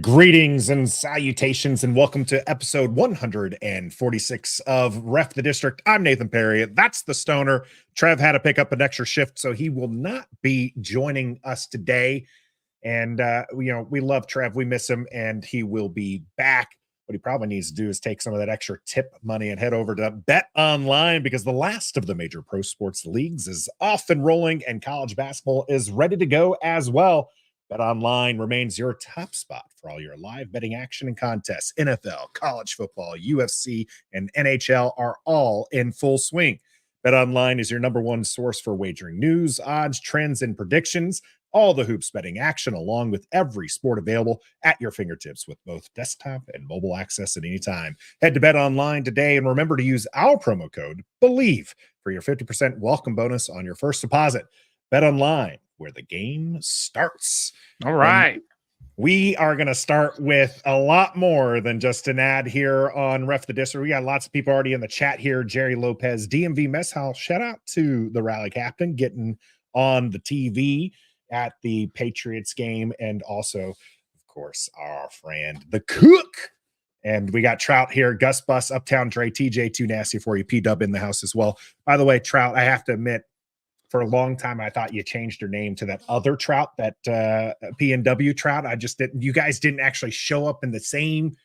Greetings and salutations, and welcome to episode 146 of Ref the District. I'm Nathan Perry. That's the Stoner. Trev had to pick up an extra shift, so he will not be joining us today. And, we love Trev. We miss him, and he will be back. What he probably needs to do is take some of that extra tip money and head over to Bet Online, because the last of the major pro sports leagues is off and rolling, and college basketball is ready to go as well. Bet Online remains your top spot for all your live betting action and contests. NFL, college football, UFC, and NHL are all in full swing. Bet Online is your number one source for wagering news, odds, trends, and predictions. All the hoops betting action, along with every sport available at your fingertips with both desktop and mobile access at any time. Head to Bet Online today and remember to use our promo code BELIEVE for your 50% welcome bonus on your first deposit. Bet Online, where the game starts. All right. And we are going to start with a lot more than just an ad here on Ref the District. We got lots of people already in the chat here. Jerry Lopez, DMV Mess Hall. Shout out to the rally captain getting on the TV at the Patriots game. And also, of course, our friend, the Cook. And we got Trout here, Gus Bus, Uptown Dre, TJ, Too Nasty for you, P-Dub in the house as well. By the way, Trout, I have to admit, for a long time, I thought you changed your name to that other Trout, that P&W Trout. I just didn't. You guys didn't actually show up in the same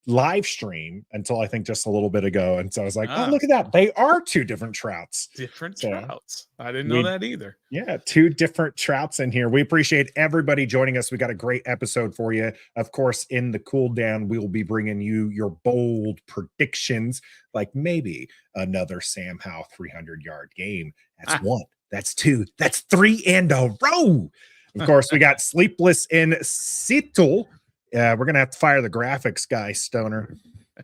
live stream until I think just a little bit ago. And so I was like, oh, look at that. They are two different Trouts. Trouts. I didn't know that either. Yeah, two different Trouts in here. We appreciate everybody joining us. We got a great episode for you. Of course, in the cool down, we'll be bringing you your bold predictions, like maybe another Sam Howell 300-yard game. That's one. That's two. That's three in a row. Of course, we got Sleepless in Seattle. We're going to have to fire the graphics guy, Stoner.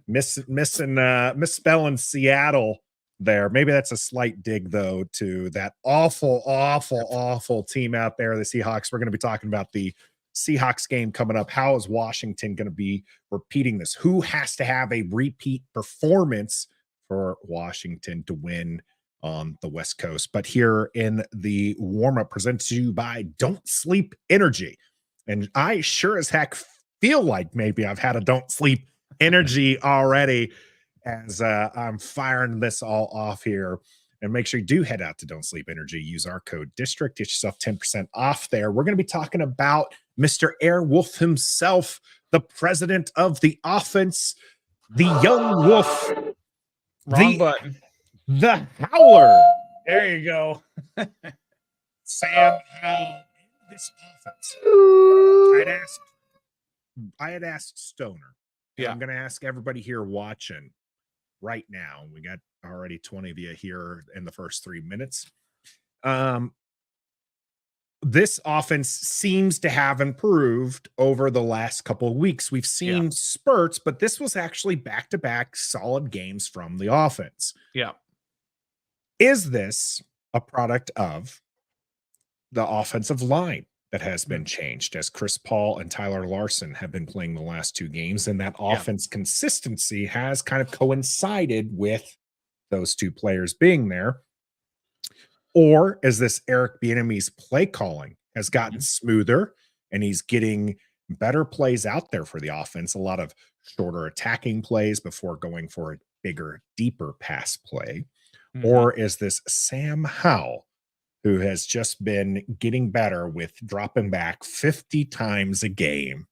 Misspelling Seattle there. Maybe that's a slight dig, though, to that awful team out there, the Seahawks. We're going to be talking about the Seahawks game coming up. How is Washington going to be repeating this? Who has to have a repeat performance for Washington to win on the West Coast? But here in the warm-up, presented to you by Don't Sleep Energy. And I sure as heck feel like maybe I've had a Don't Sleep Energy already, as I'm firing this all off here. And make sure you do head out to Don't Sleep Energy. Use our code DISTRICT. Get yourself 10% off there. We're going to be talking about Mr. Airwolf himself, the president of the offense, the young wolf. Wrong button. The Howler. There you go. Sam Howell in this offense. I had asked Stoner. Yeah. I'm going to ask everybody here watching right now. We got already 20 of you here in the first 3 minutes. This offense seems to have improved over the last couple of weeks. We've seen spurts, but this was actually back-to-back solid games from the offense. Yeah. Is this a product of the offensive line that has been changed, as Chris Paul and Tyler Larson have been playing the last two games, and that offense consistency has kind of coincided with those two players being there? Or is this Eric Bieniemy's play calling has gotten smoother and he's getting better plays out there for the offense, a lot of shorter attacking plays before going for a bigger, deeper pass play? Or is this Sam Howell, who has just been getting better with dropping back 50 times a game,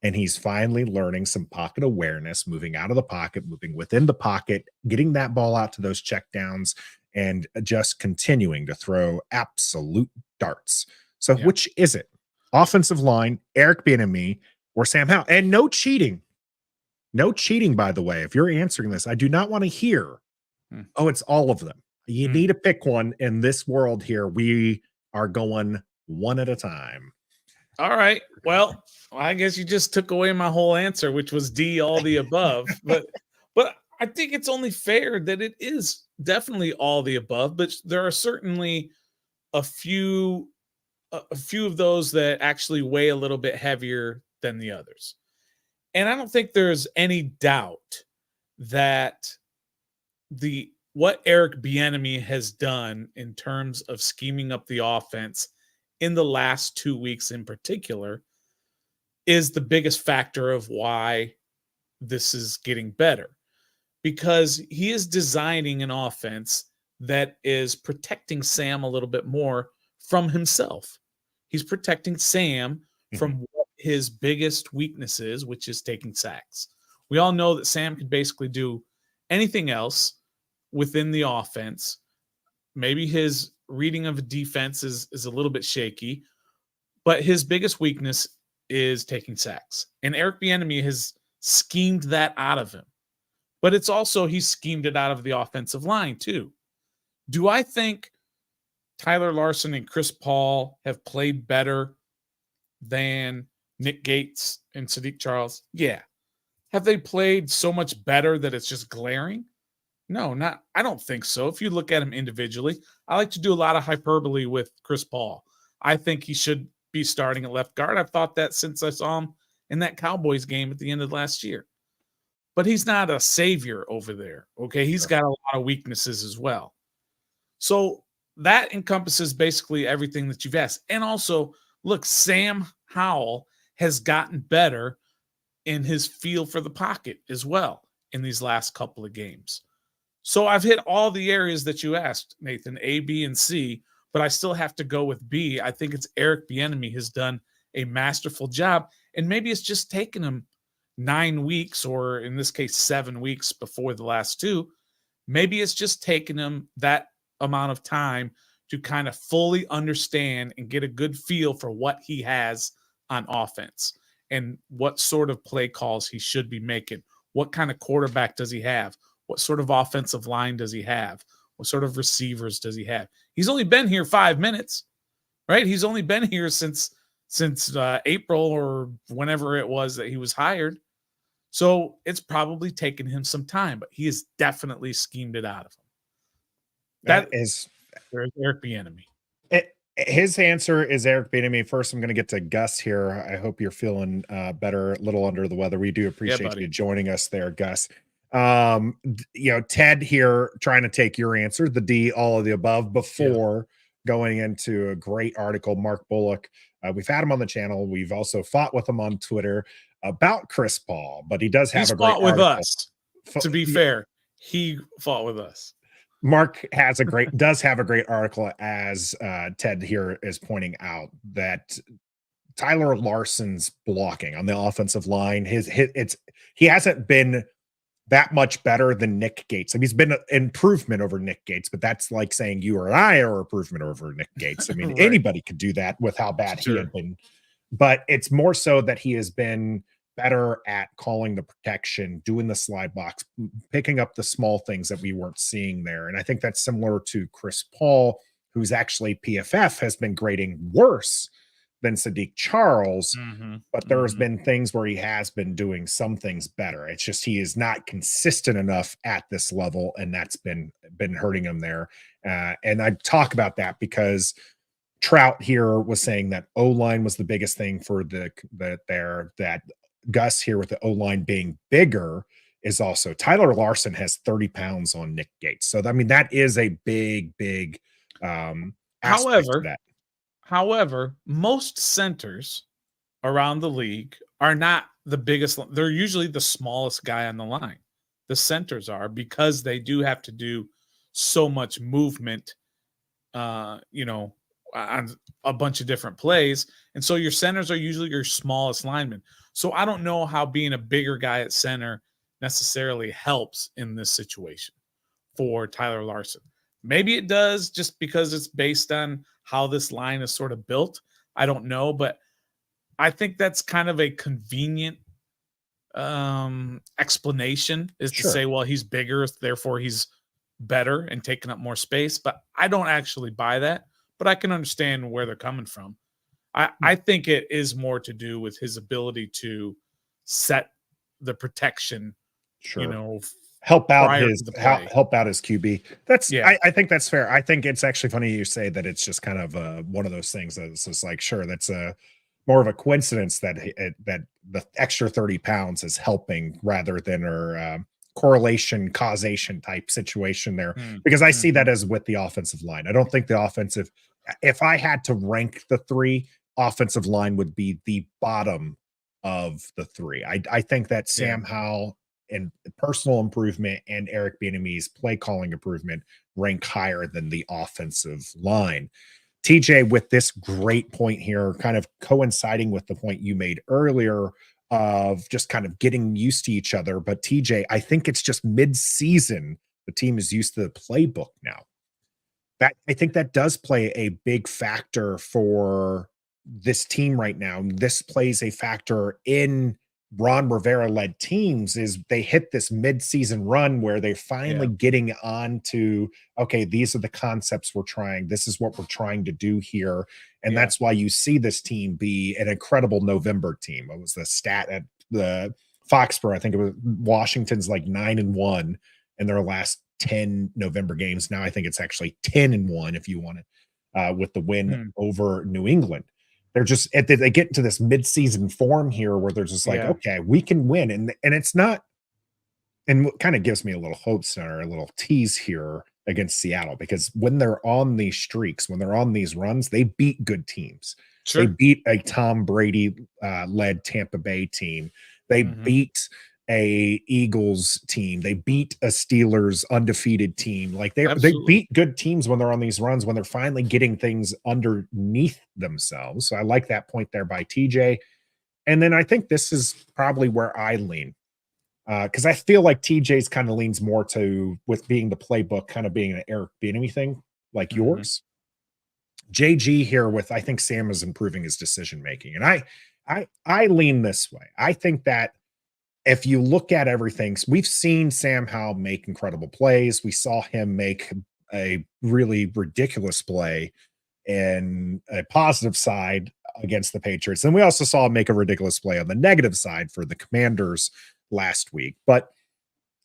and he's finally learning some pocket awareness, moving out of the pocket, moving within the pocket, getting that ball out to those checkdowns, and just continuing to throw absolute darts? So which is it? Offensive line, Eric Bieniemy, or Sam Howell? And no cheating. No cheating, by the way. If you're answering this, I do not want to hear, oh, it's all of them. You need to pick one in this world here. We are going one at a time. All right. Well, I guess you just took away my whole answer, which was D, all the above. But I think it's only fair that it is definitely all the above, but there are certainly a few of those that actually weigh a little bit heavier than the others. And I don't think there's any doubt that what Eric Bieniemy has done in terms of scheming up the offense in the last 2 weeks in particular is the biggest factor of why this is getting better, because he is designing an offense that is protecting Sam a little bit more from himself. He's protecting Sam from what his biggest weakness is, which is taking sacks. We all know that Sam can basically do anything else within the offense. Maybe his reading of a defense is a little bit shaky, but his biggest weakness is taking sacks. And Eric Bieniemy has schemed that out of him. But it's also, he schemed it out of the offensive line too. Do I think Tyler Larsen and Chris Paul have played better than Nick Gates and Sadiq Charles? Yeah. Have they played so much better that it's just glaring? No, I don't think so. If you look at them individually, I like to do a lot of hyperbole with Chris Paul. I think he should be starting at left guard. I've thought that since I saw him in that Cowboys game at the end of last year. But he's not a savior over there, okay? He's got a lot of weaknesses as well. So that encompasses basically everything that you've asked. And also, look, Sam Howell has gotten better in his feel for the pocket as well in these last couple of games. So I've hit all the areas that you asked, Nathan, A, B, and C, but I still have to go with B. I think it's Eric Bieniemy has done a masterful job, and maybe it's just taken him 9 weeks, or in this case, 7 weeks before the last two. Maybe it's just taken him that amount of time to kind of fully understand and get a good feel for what he has on offense and what sort of play calls he should be making. What kind of quarterback does he have? What sort of offensive line does he have? What sort of receivers does he have? He's only been here 5 minutes, right? He's only been here since April or whenever it was that he was hired. So it's probably taken him some time, but he has definitely schemed it out of him. That is Eric Bieniemy. His answer is Eric Bieniemy. First, I'm going to get to Gus here. I hope you're feeling better, a little under the weather. We do appreciate you joining us there, Gus. Ted here trying to take your answer, the D, all of the above, before going into a great article. Mark Bullock, we've had him on the channel. We've also fought with him on Twitter about Chris Paul, but he does have a great fought with article. us. To be fair, he fought with us. Mark does have a great article, as Ted here is pointing out, that Tyler Larsen's blocking on the offensive line, he hasn't been that much better than Nick Gates. I mean, he's been an improvement over Nick Gates, but that's like saying you or I are improvement over Nick Gates. I mean, Right. Anybody could do that with how bad he had been. But it's more so that he has been better at calling the protection, doing the slide box, picking up the small things that we weren't seeing there. And I think that's similar to Chris Paul, who's actually PFF has been grading worse than Sadiq Charles, but there's been things where he has been doing some things better. It's just he is not consistent enough at this level, and that's been hurting him there. And I talk about that because Trout here was saying that O-line was the biggest thing for that Gus here with the O-line being bigger is also Tyler Larsen has 30 pounds on Nick Gates. So, I mean, that is a big aspect of that. However, most centers around the league are not the biggest. They're usually the smallest guy on the line. The centers are, because they do have to do so much movement, on a bunch of different plays. And so your centers are usually your smallest linemen. So I don't know how being a bigger guy at center necessarily helps in this situation for Tyler Larsen. Maybe it does, just because it's based on how this line is sort of built. I don't know, but I think that's kind of a convenient explanation, is to say, well, he's bigger, therefore he's better and taking up more space. But I don't actually buy that, but I can understand where they're coming from. I think it is more to do with his ability to set the protection, help out prior to his the play. help out his QB. That's Yeah. I think that's fair. I think it's actually funny you say that it's just kind of one of those things that's just like, sure, that's a more of a coincidence that that the extra 30 pounds is helping rather than correlation causation type situation there, because I see that as with the offensive line. I don't think the offensive, if I had to rank the three, offensive line would be the bottom of the three. I think that Sam Howell and personal improvement and Eric Bieniemy's play calling improvement rank higher than the offensive line. TJ, with this great point here, kind of coinciding with the point you made earlier of just kind of getting used to each other. But TJ, I think it's just mid-season. The team is used to the playbook now. That I think that does play a big factor for this team right now. This plays a factor in Ron Rivera-led teams, is they hit this mid-season run where they're finally getting on to, okay, these are the concepts we're trying. This is what we're trying to do here. And that's why you see this team be an incredible November team. It was the stat at the Foxborough. I think it was Washington's like 9-1 in their last 10 November games. Now I think it's actually 10-1 if you want it, with the win over New England. They're just they get into this mid-season form here where they're just like, okay, we can win. And it's not, and what kind of gives me a little hope center, a little tease here against Seattle, because when they're on these streaks, when they're on these runs, they beat good teams. They beat a Tom Brady led Tampa Bay team. They beat a Eagles team. They beat a Steelers undefeated team. Like they beat good teams when they're on these runs, when they're finally getting things underneath themselves. So I like that point there by TJ. And then I think this is probably where I lean, because I feel like TJ's kind of leans more to, with being the playbook, kind of being an Eric Bieniemy thing like yours. JG here with, I think Sam is improving his decision making, and I lean this way. I think that if you look at everything, we've seen Sam Howell make incredible plays. We saw him make a really ridiculous play in a positive side against the Patriots. And we also saw him make a ridiculous play on the negative side for the Commanders last week. But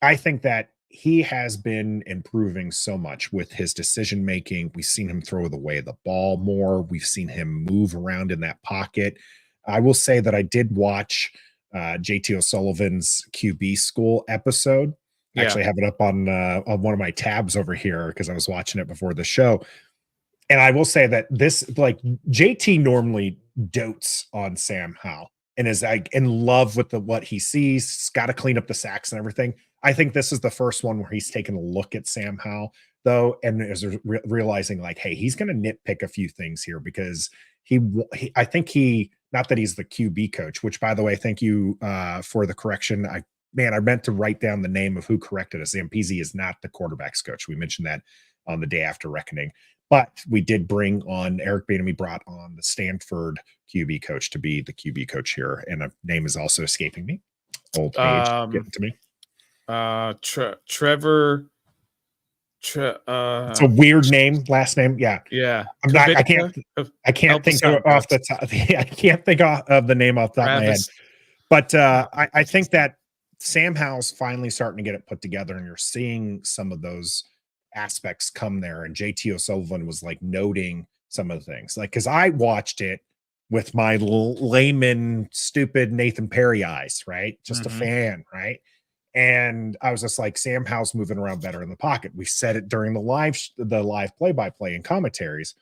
I think that he has been improving so much with his decision making. We've seen him throw away the ball more. We've seen him move around in that pocket. I will say that I did watch JT O'Sullivan's QB school episode. I actually have it up on one of my tabs over here because I was watching it before the show. And I will say that this, like, JT normally dotes on Sam Howell and is like in love with what he sees. He's got to clean up the sacks and everything. I think this is the first one where he's taken a look at Sam Howell, though, and is realizing like, hey, he's going to nitpick a few things here, because I think not that he's the QB coach, which, by the way, thank you for the correction. I meant to write down the name of who corrected us. Zampese is not the quarterback's coach. We mentioned that on the day after reckoning, but we did bring on Eric Bieniemy, brought on the Stanford QB coach to be the QB coach here. And a name is also escaping me. Old age getting to me. Trevor. It's a weird name, last name. Yeah. I can't think off the top. I can't think of the name off the top of my head. But I think that Sam Howell's finally starting to get it put together, and you're seeing some of those aspects come there. And JT O'Sullivan was like noting some of the things, like, because I watched it with my layman, stupid Nathan Perry eyes, right? Just a fan, right? And I was just like, Sam Howell's moving around better in the pocket. We said it during the live play-by-play and commentaries.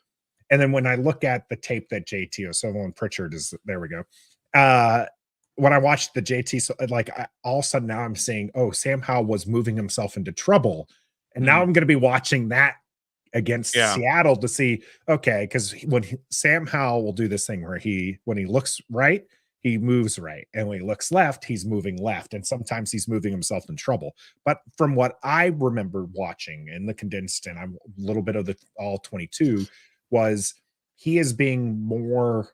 And then when I look at the tape that JT O'Sullivan Pritchard is, there we go. When I watched the JT, like, all of a sudden now I'm saying, oh, Sam Howell was moving himself into trouble. And now I'm going to be watching that against Seattle to see, okay, because Sam Howell will do this thing where when he looks right, he moves right. And when he looks left, he's moving left. And sometimes he's moving himself in trouble. But from what I remember watching in the condensed, and I'm a little bit of the all 22, was he is being more,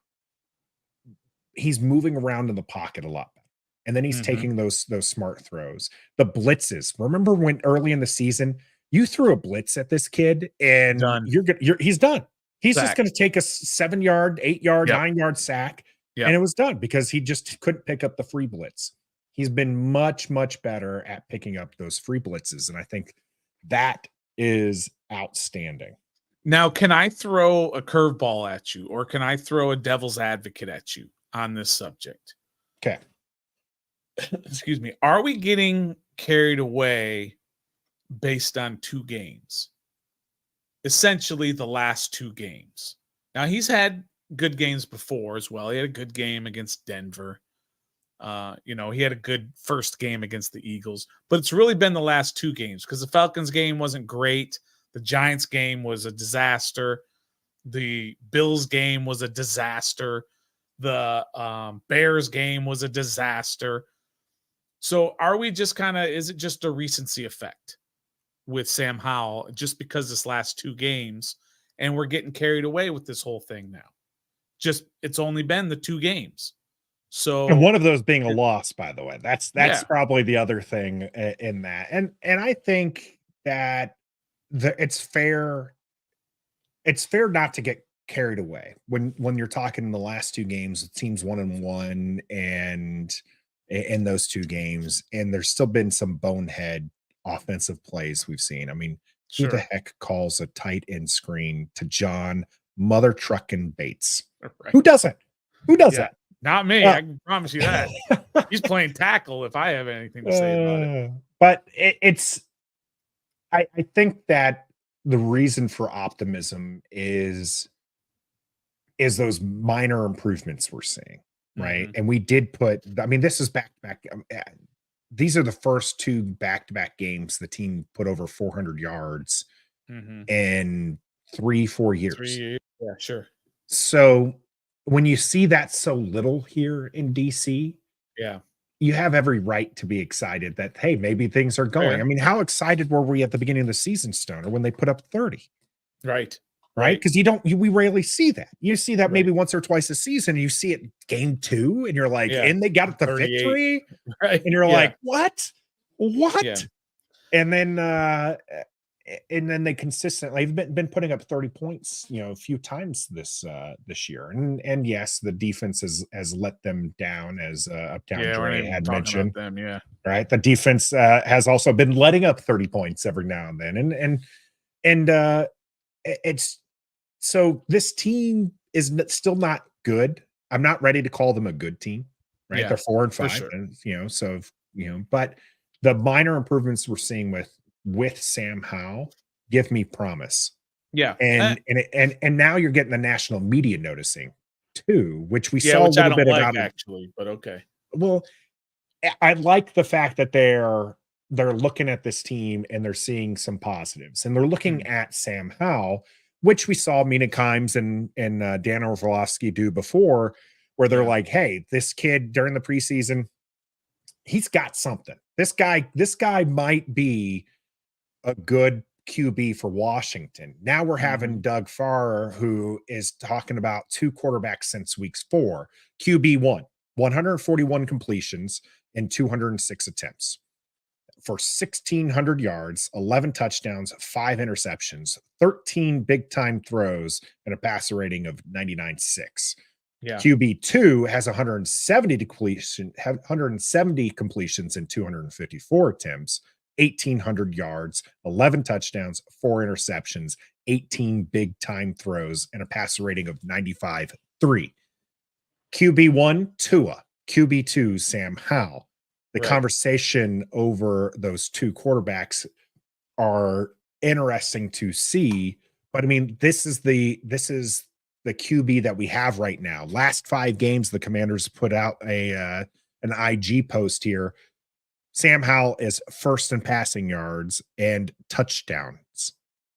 he's moving around in the pocket a lot better. And then he's taking those smart throws. The blitzes. Remember when early in the season, you threw a blitz at this kid and he's done. He's just going to take a 7-yard, 8-yard, 9-yard sack. And it was done because he just couldn't pick up the free blitz. He's been much, much better at picking up those free blitzes. And I think that is outstanding. Now, can I throw a curveball at you, or can I throw a devil's advocate at you on this subject? Okay. Excuse me. Are we getting carried away based on 2 games? Essentially, the last 2 games. Now, he's had good games before as well. He had a good game against Denver. He had a good first game against the Eagles, but it's really been the last 2 games because the Falcons game wasn't great. The Giants game was a disaster. The Bills game was a disaster. The Bears game was a disaster. So are we just is it just a recency effect with Sam Howell just because this last 2 games and we're getting carried away with this whole thing now? Just it's only been the 2 games. So And one of those being a loss, by the way. That's Yeah. probably the other thing in that. And I think that it's fair not to get carried away when you're talking in the last 2 games, the team's 1-1 and in those 2 games, and there's still been some bonehead offensive plays we've seen. I mean, who the Sure. heck calls a tight end screen to John Mother Truckin' Bates? Right. Who does it? Who does Yeah. that? Not me. I can promise you that. He's playing tackle if I have anything to say about it. But I think that the reason for optimism is those minor improvements we're seeing, right? Mhm. And we did this is back-to-back. These are the first 2 back-to-back games the team put over 400 yards Mhm. in 3-4 years. 3 years. Yeah, sure. So when you see that so little here in DC, Yeah. you have every right to be excited that, hey, maybe things are going. Fair. I mean, how excited were we at the beginning of the season, Stoner, when they put up 30? Right. Right? Because we rarely see that. You see that Right. maybe once or twice a season, and you see it game 2, and you're like, Yeah. and they got the 38. victory, Right. and you're Yeah. like, what? Yeah. And then they consistently have been putting up 30 points, a few times this year. And yes, the defense has let them down, as Uptown Yeah, we're not Dre even had talking mentioned. about them. Yeah. Right, the defense has also been letting up 30 points every now and then, and it's so this team is still not good. I'm not ready to call them a good team, right? Yeah, They're 4 and for 5, sure. and but the minor improvements we're seeing with Sam Howell give me promise. Yeah. And now you're getting the national media noticing too, which we Yeah, saw a which I little don't bit like about. actually, but okay. Well, I like the fact that they're looking at this team and they're seeing some positives, and they're looking at Sam Howell, which we saw Mina Kimes and Dan Orlovsky do before, where they're Yeah. like, hey, this kid during the preseason, he's got something. This guy might be a good QB for Washington. Now we're having Doug Farr, who is talking about 2 quarterbacks since week 4. QB 141 completions and 206 attempts for 1,600 yards, 11 touchdowns, 5 interceptions, 13 big time throws, and a passer rating of 99.6. Yeah. QB2 has 170 completions and 254 attempts, 1,800 yards, 11 touchdowns, 4 interceptions, 18 big time throws, and a passer rating of 95.3. QB1, Tua. QB2, Sam Howell. The conversation over those 2 quarterbacks are interesting to see, but I mean, this is the QB that we have right now. Last 5 games, the Commanders put out an IG post here. Sam Howell is first in passing yards and touchdowns,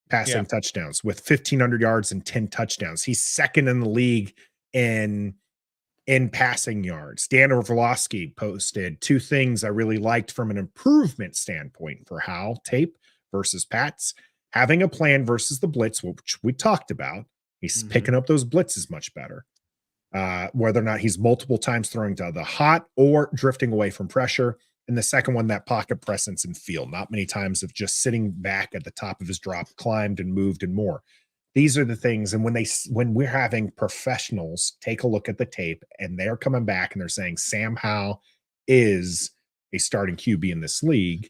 touchdowns with 1,500 yards and 10 touchdowns. He's second in the league in passing yards. Dan Orlovsky posted 2 things I really liked from an improvement standpoint for Howell: tape versus Pats, having a plan versus the blitz, which we talked about. He's picking up those blitzes much better. Whether or not he's multiple times throwing to the hot or drifting away from pressure. And the second one, that pocket presence and feel. Not many times of just sitting back at the top of his drop, climbed and moved and more. These are the things. And when we're having professionals take a look at the tape and they're coming back and they're saying Sam Howell is a starting QB in this league.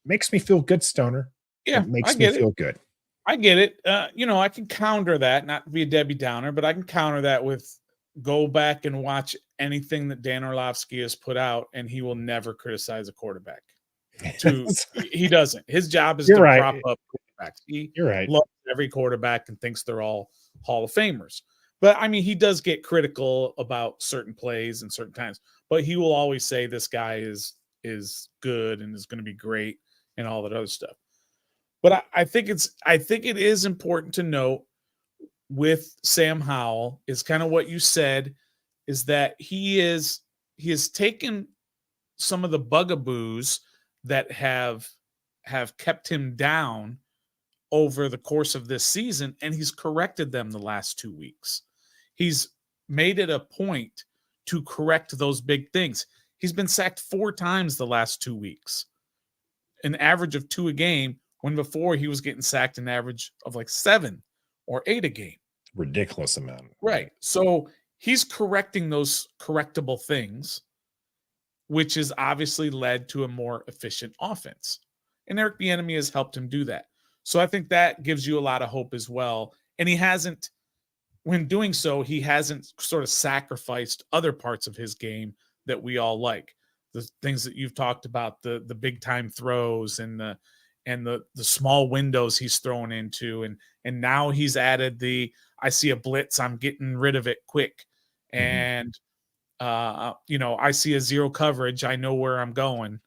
Makes me feel good, Stoner. Yeah, it makes me feel good. I get it. I can counter that, not to be a Debbie Downer, but I can counter that with go back and watch anything that Dan Orlovsky has put out, and he will never criticize a quarterback. He doesn't. His job is prop up quarterbacks. You're right. Loves every quarterback and thinks they're all Hall of Famers. But I mean, he does get critical about certain plays and certain times. But he will always say this guy is good and is going to be great and all that other stuff. But I think it is important to note with Sam Howell is kind of what you said, is that he has taken some of the bugaboos that have kept him down over the course of this season, and he's corrected them the last 2 weeks. He's made it a point to correct those big things. He's been sacked 4 times the last 2 weeks, an average of 2 a game, when before he was getting sacked an average of like 7 or 8 a game. Ridiculous amount. Right. So he's correcting those correctable things, which has obviously led to a more efficient offense. And Eric Bieniemy has helped him do that. So I think that gives you a lot of hope as well. And he hasn't, when doing so, he hasn't sort of sacrificed other parts of his game that we all like. The things that you've talked about, the big time throws and the small windows he's thrown into. And now he's added I see a blitz, I'm getting rid of it quick. And, I see a zero coverage, I know where I'm going,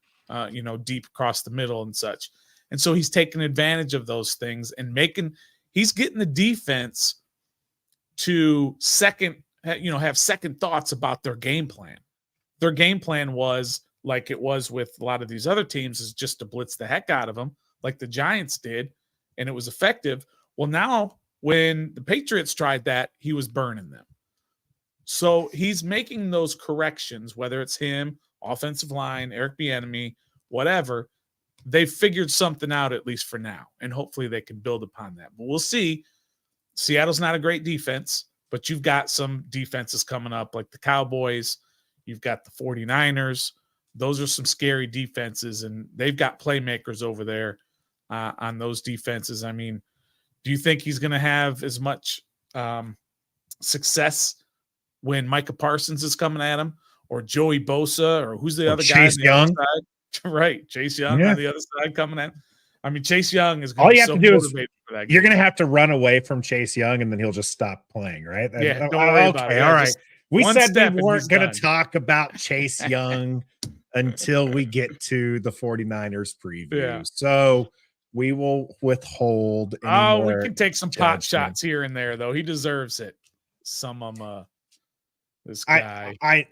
deep across the middle and such. And so he's taking advantage of those things and he's getting the defense to have second thoughts about their game plan. Their game plan was, like it was with a lot of these other teams, is just to blitz the heck out of them, like the Giants did, and it was effective. Well, now when the Patriots tried that, he was burning them. So he's making those corrections, whether it's him, offensive line, Eric Bieniemy, whatever. They've figured something out, at least for now, and hopefully they can build upon that. But we'll see. Seattle's not a great defense, but you've got some defenses coming up like the Cowboys. You've got the 49ers. Those are some scary defenses, and they've got playmakers over there on those defenses. I mean, do you think he's going to have as much success when Micah Parsons is coming at him, or Joey Bosa, or who's the other guy? Chase Young. Right, Chase Young on the other side coming at him. I mean, Chase Young is going all to you be have so to do is motivated for that game. You're going to have to run away from Chase Young, and then he'll just stop playing, right? Yeah, don't worry about it. All right. We said we and weren't going done. to talk about Chase Young until we get to the 49ers preview. Yeah. So we will withhold any more we can take some judgment. pot shots here and there, though. He deserves it. Some of them. This guy. I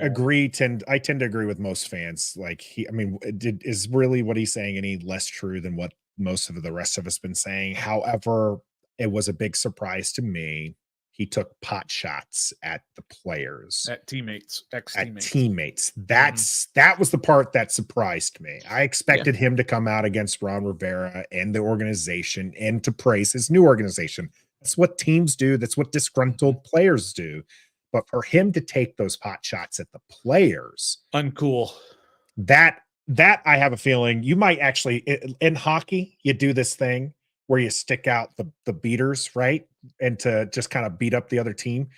agree. I tend to agree with most fans. Like is really what he's saying any less true than what most of the rest of us been saying? However, it was a big surprise to me. He took pot shots at the players, at teammates, teammates. That was the part that surprised me. I expected him to come out against Ron Rivera and the organization and to praise his new organization. That's what teams do. That's what disgruntled players do. But for him to take those pot shots at the players, uncool. That I have a feeling you might actually in hockey, you do this thing where you stick out the beaters, right? And to just kind of beat up the other team.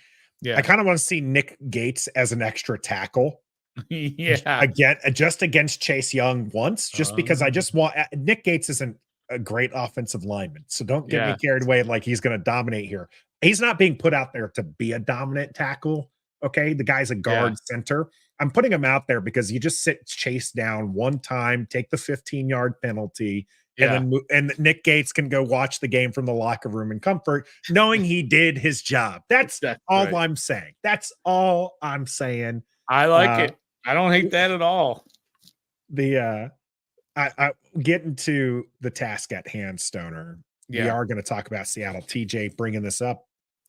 Yeah. I kind of want to see Nick Gates as an extra tackle. Again, just against Chase Young once, just because I just want Nick Gates isn't a great offensive lineman. So don't get me carried away like he's going to dominate here. He's not being put out there to be a dominant tackle. Okay. The guy's a guard center. I'm putting him out there because you just sit Chase down one time, take the 15-yard penalty, and Nick Gates can go watch the game from the locker room in comfort, knowing he did his job. That's all right. I'm saying. That's all I'm saying. I like it. I don't hate that at all. I getting to the task at hand, Stoner. We are going to talk about Seattle. TJ bringing this up.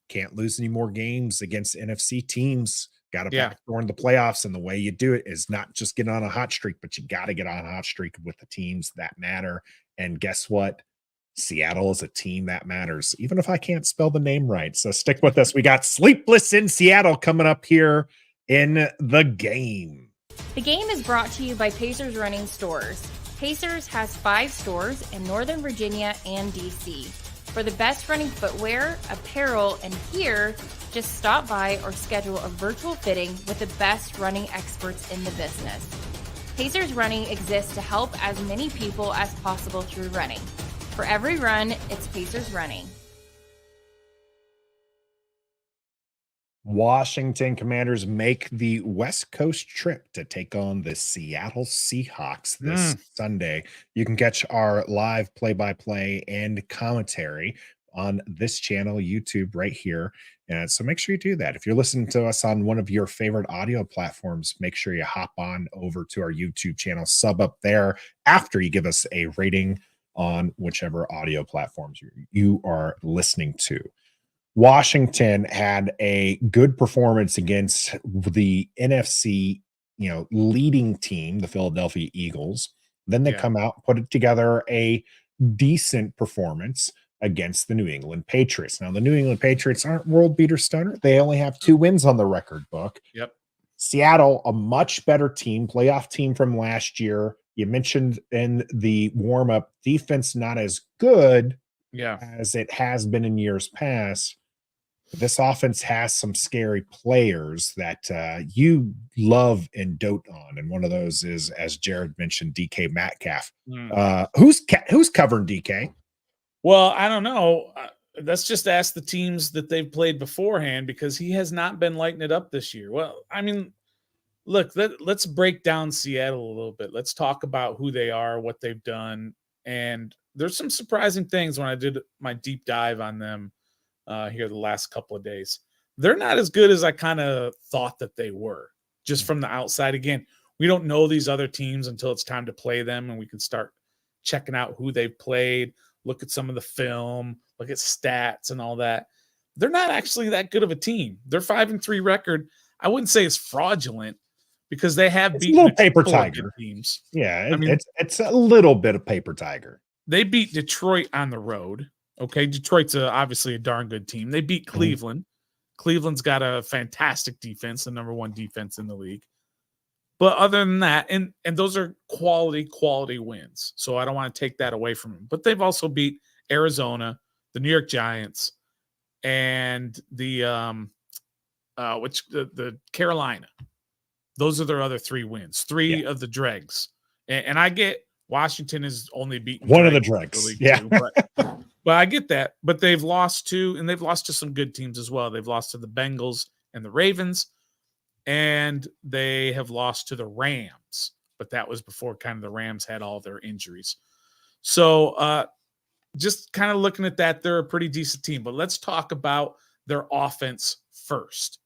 Can't lose any more games against NFC teams. Got to backdoor in the playoffs, and the way you do it is not just get on a hot streak, but you got to get on a hot streak with the teams that matter. And guess what? Seattle is a team that matters, even if I can't spell the name right. So stick with us. We got Sleepless in Seattle coming up here in the game. The game is brought to you by Pacers Running Stores. Pacers has 5 stores in Northern Virginia and DC. For the best running footwear, apparel, and gear, just stop by or schedule a virtual fitting with the best running experts in the business. Pacers Running exists to help as many people as possible through running. For every run, it's Pacers Running. Washington Commanders make the West Coast trip to take on the Seattle Seahawks this Sunday. You can catch our live play-by-play and commentary on this channel, YouTube, right here. And so make sure you do that. If you're listening to us on one of your favorite audio platforms, make sure you hop on over to our YouTube channel, sub up there after you give us a rating on whichever audio platforms you are listening to. Washington had a good performance against the NFC, leading team, the Philadelphia Eagles. Then they come out, put it together a decent performance against the New England Patriots. Now, the New England Patriots aren't world beater stunner. They only have 2 wins on the record book. Yep. Seattle, a much better team, playoff team from last year. You mentioned in the warm-up, defense not as good as it has been in years past. This offense has some scary players that you love and dote on, and one of those is, as Jared mentioned, DK Metcalf. Who's covering DK? Well, I don't know. Let's just ask the teams that they've played beforehand, because he has not been lighting it up this year. Well, I mean, look, let's break down Seattle a little bit. Let's talk about who they are, what they've done, and there's some surprising things when I did my deep dive on them here the last couple of days. They're not as good as I kind of thought that they were, just from the outside. Again, we don't know these other teams until it's time to play them, and we can start checking out who they've played, look at some of the film, look at stats and all that. They're not actually that good of a team. Their 5-3 record, I wouldn't say is fraudulent, because they have beaten a little paper tiger teams. Yeah, I mean, it's a little bit of paper tiger. They beat Detroit on the road. Okay, Detroit's obviously a darn good team. They beat Cleveland. Cleveland's got a fantastic defense, the number 1 defense in the league. But other than that, and those are quality wins. So I don't want to take that away from them. But they've also beat Arizona, the New York Giants, and the Carolina. Those are their other 3 wins. 3 of the dregs. And I get Washington is only beaten one of the dregs. But I get that. But they've lost to some good teams as well. They've lost to the Bengals and the Ravens, and they have lost to the Rams. But that was before kind of the Rams had all their injuries. So just kind of looking at that, they're a pretty decent team. But let's talk about their offense first.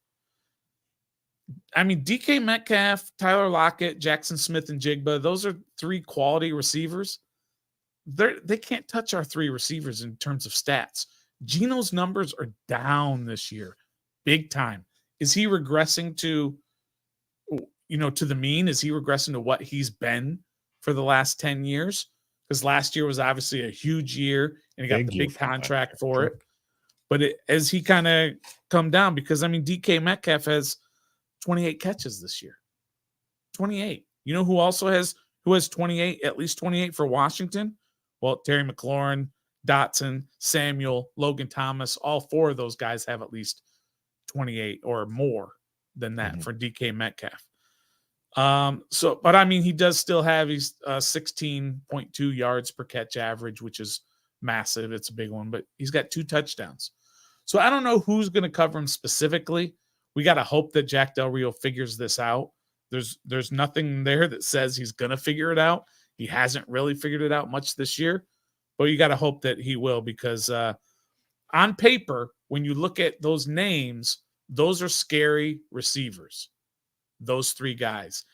I mean, DK Metcalf, Tyler Lockett, Jackson Smith, and Jigba, those are 3 quality receivers. They can't touch our 3 receivers in terms of stats. Geno's numbers are down this year, big time. Is he regressing to the mean? Is he regressing to what he's been for the last 10 years? Because last year was obviously a huge year, and he got the big contract for it. But as he kind of come down, because, I mean, DK Metcalf has 28 catches this year. 28. You know who also has 28, at least 28 for Washington? Well, Terry McLaurin, Dotson, Samuel, Logan Thomas, all 4 of those guys have at least 28 or more than that for DK Metcalf. But I mean, he does still have his 16.2 yards per catch average, which is massive. It's a big one, but he's got 2 touchdowns. So I don't know who's going to cover him specifically. We got to hope that Jack Del Rio figures this out. There's nothing there that says he's going to figure it out. He hasn't really figured it out much this year, but you got to hope that he will, because on paper, when you look at those names, those are scary receivers, those 3 guys.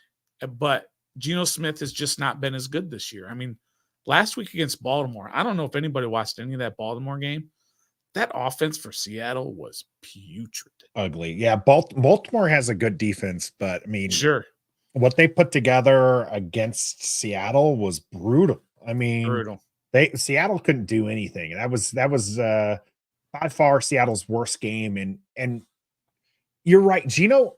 But Geno Smith has just not been as good this year. I mean, last week against Baltimore, I don't know if anybody watched any of that Baltimore game. That offense for Seattle was putrid. Ugly. Yeah, Baltimore has a good defense, but I mean, sure, what they put together against Seattle was brutal. I mean, brutal. Seattle couldn't do anything. That was by far Seattle's worst game. And you're right, Geno.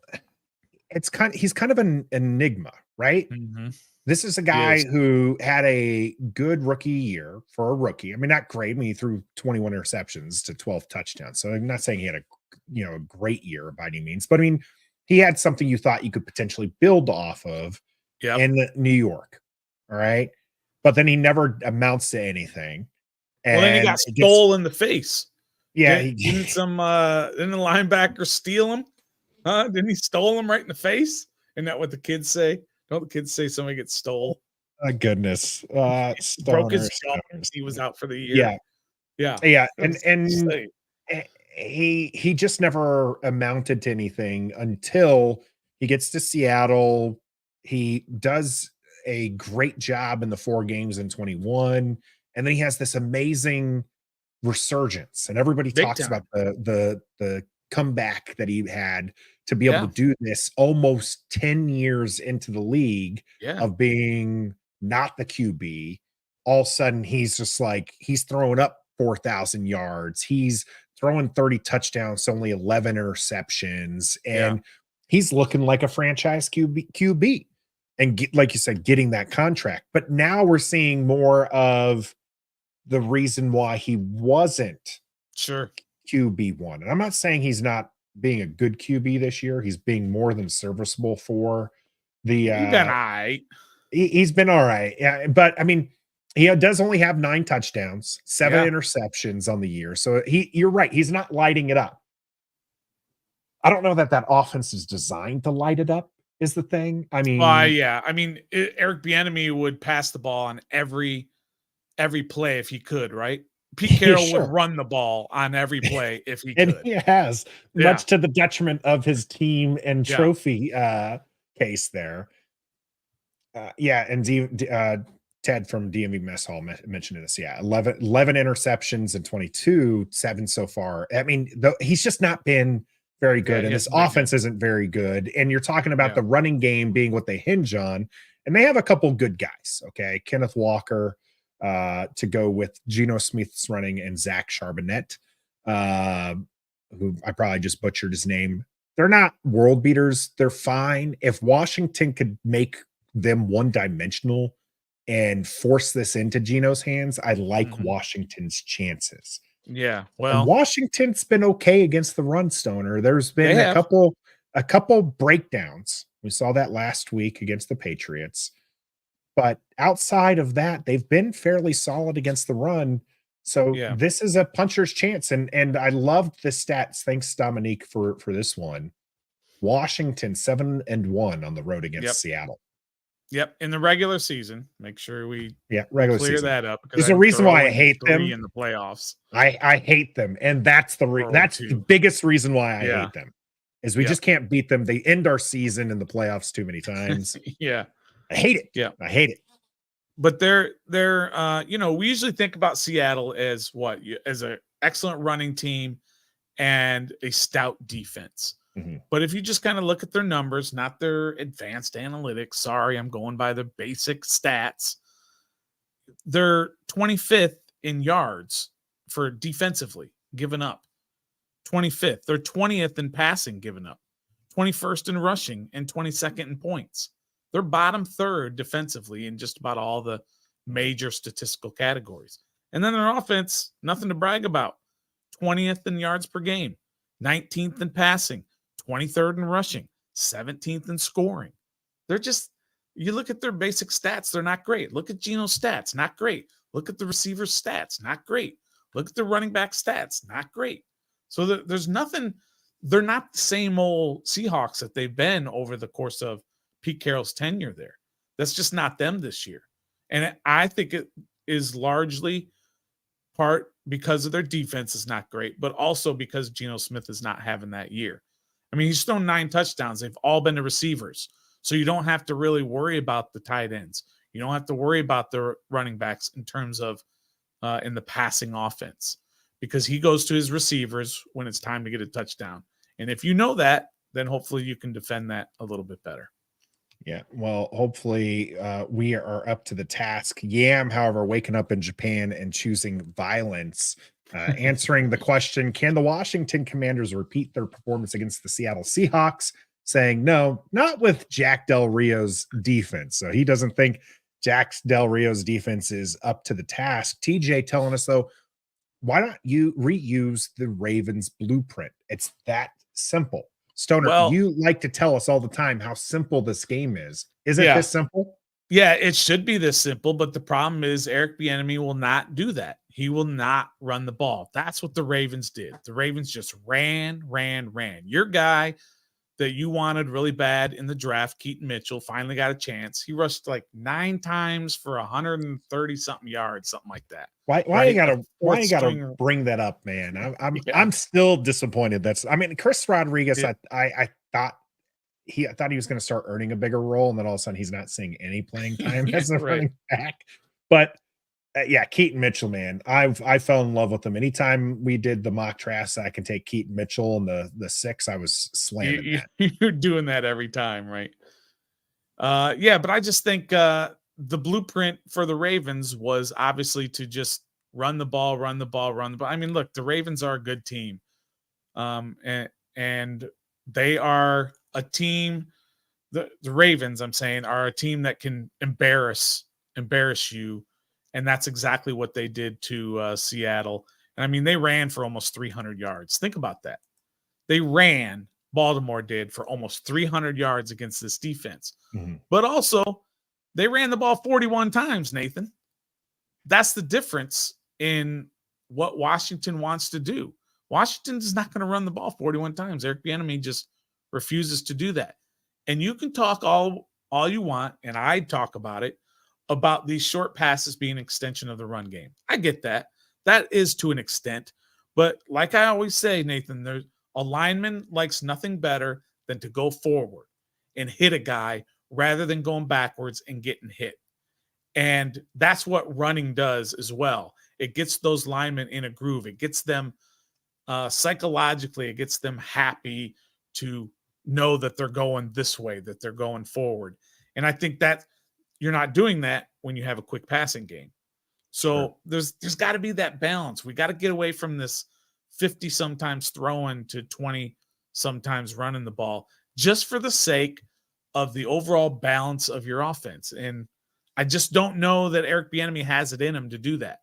he's kind of an enigma, right? Mm-hmm. This is a guy who had a good rookie year for a rookie. I mean, not great. I mean, he threw 21 interceptions to 12 touchdowns. So I'm not saying he had a great year by any means, but I mean, he had something you thought you could potentially build off of in New York. All right. But then he never amounts to anything. Well, then he got stole in the face. Yeah. Didn't the linebacker steal him? Didn't he stole him right in the face? Isn't that what the kids say? Don't the kids say somebody gets stole? My goodness. Broke his jaw. He was out for the year. Yeah. And he just never amounted to anything until he gets to Seattle. He does a great job in the 4 games in 21, and then he has this amazing resurgence, and everybody talks about the comeback that he had to be able to do this almost 10 years into the league of being not the QB. All of a sudden he's just like, he's throwing up 4,000 yards. He's throwing 30 touchdowns, only 11 interceptions. And he's looking like a franchise QB. And like you said, getting that contract. But now we're seeing more of the reason why he wasn't QB1. And I'm not saying he's not being a good QB this year. He's being more than serviceable for the He's been all right. He's been all right. Yeah, but I mean, he does only have 9 touchdowns, 7 interceptions on the year. So you're right. He's not lighting it up. I don't know that offense is designed to light it up is the thing. I mean, I mean, Eric Bieniemy would pass the ball on every play if he could, right? Pete Carroll would run the ball on every play if he could. And he has, much to the detriment of his team and trophy case there. And Ted from DMV Mess Hall mentioned this. 11 interceptions and 22, 7 so far. I mean, he's just not been very good, and his offense isn't very good. And you're talking about the running game being what they hinge on, and they have a couple good guys. Okay, Kenneth Walker to go with Geno Smith's running, and Zach Charbonnet, who I probably just butchered his name. They're not world beaters. They're fine. If Washington could make them one-dimensional and force this into Geno's hands, I like Washington's chances. Yeah, well, and Washington's been okay against the run, Stoner. There's been a couple breakdowns. We saw that last week against the Patriots. But outside of that, they've been fairly solid against the run. So this is a puncher's chance. And I loved the stats. Thanks, Dominique, for this one. Washington 7-1 on the road against Seattle. Yep, in the regular season. Make sure we regular clear season. That up. There's a reason why I hate them in the playoffs. I hate them, and that's the biggest reason why I hate them. Is we just can't beat them. They end our season in the playoffs too many times. I hate it. Yeah, I hate it. But they're we usually think about Seattle as as an excellent running team and a stout defense. But if you just kind of look at their numbers, not their advanced analytics, sorry, I'm going by the basic stats. They're 25th in yards for defensively given up. 25th. They're 20th in passing given up. 21st in rushing and 22nd in points. They're bottom third defensively in just about all the major statistical categories. And then their offense, nothing to brag about. 20th in yards per game, 19th in passing, 23rd in rushing, 17th in scoring. They're just, you look at their basic stats, they're not great. Look at Geno's stats, not great. Look at the receiver's stats, not great. Look at the running back stats, not great. So there's nothing, they're not the same old Seahawks that they've been over the course of Pete Carroll's tenure there. That's just not them this year. And I think it is largely part because of their defense is not great, but also because Geno Smith is not having that year. I mean, he's thrown 9 touchdowns. They've all been to receivers. So you don't have to really worry about the tight ends. You don't have to worry about the running backs in terms of in the passing offense, because he goes to his receivers when it's time to get a touchdown. And if you know that, then hopefully you can defend that a little bit better. Yeah, well, hopefully we are up to the task. Yam, however, waking up in Japan and choosing violence, answering the question, can the Washington Commanders repeat their performance against the Seattle Seahawks saying, no, not with Jack Del Rio's defense. So he doesn't think Jack Del Rio's defense is up to the task. TJ telling us, though, why don't you reuse the Ravens blueprint? It's that simple. Stoner, Well, you like to tell us all the time how simple this game is. Is it Yeah. this simple? Yeah, it should be this simple, but the problem is Eric Bieniemy will not do that. He will not run the ball. That's what the Ravens did. The Ravens just ran. Your guy that you wanted really bad in the draft, Keaton Mitchell, finally got a chance. He rushed like 9 times for 130 something yards, something like that. Why Right? you gotta The fourth gotta stringer. bring that up, man? Yeah. I'm still disappointed. Chris Rodriguez, Yeah. I thought he was going to start earning a bigger role, and then all of a sudden he's not seeing any playing time as a Right. running back. But yeah, Keaton Mitchell, man, I fell in love with him. Anytime we did the mock drafts, I can take Keaton Mitchell and the 6. I was slamming that. You're doing that every time, right? Yeah, but I just think the blueprint for the Ravens was obviously to just run the ball. I mean, look, the Ravens are a good team. And they are a team, the Ravens, I'm saying, are a team that can embarrass you. And that's exactly what they did to Seattle. And I mean, they ran for almost 300 yards. Think about that. Baltimore did, for almost 300 yards against this defense. Mm-hmm. But also, they ran the ball 41 times, Nathan. That's the difference in what Washington wants to do. Washington is not going to run the ball 41 times. Eric Bieniemy just refuses to do that. And you can talk all you want, and I talk about these short passes being an extension of the run game. I get that. That is to an extent. But like I always say, Nathan, a lineman likes nothing better than to go forward and hit a guy rather than going backwards and getting hit. And that's what running does as well. It gets those linemen in a groove. It gets them psychologically, it gets them happy to know that they're going this way, that they're going forward. And I think that you're not doing that when you have a quick passing game. So there's got to be that balance. We got to get away from this 50 sometimes throwing to 20 sometimes running the ball, just for the sake of the overall balance of your offense. And I just don't know that Eric Bieniemy has it in him to do that.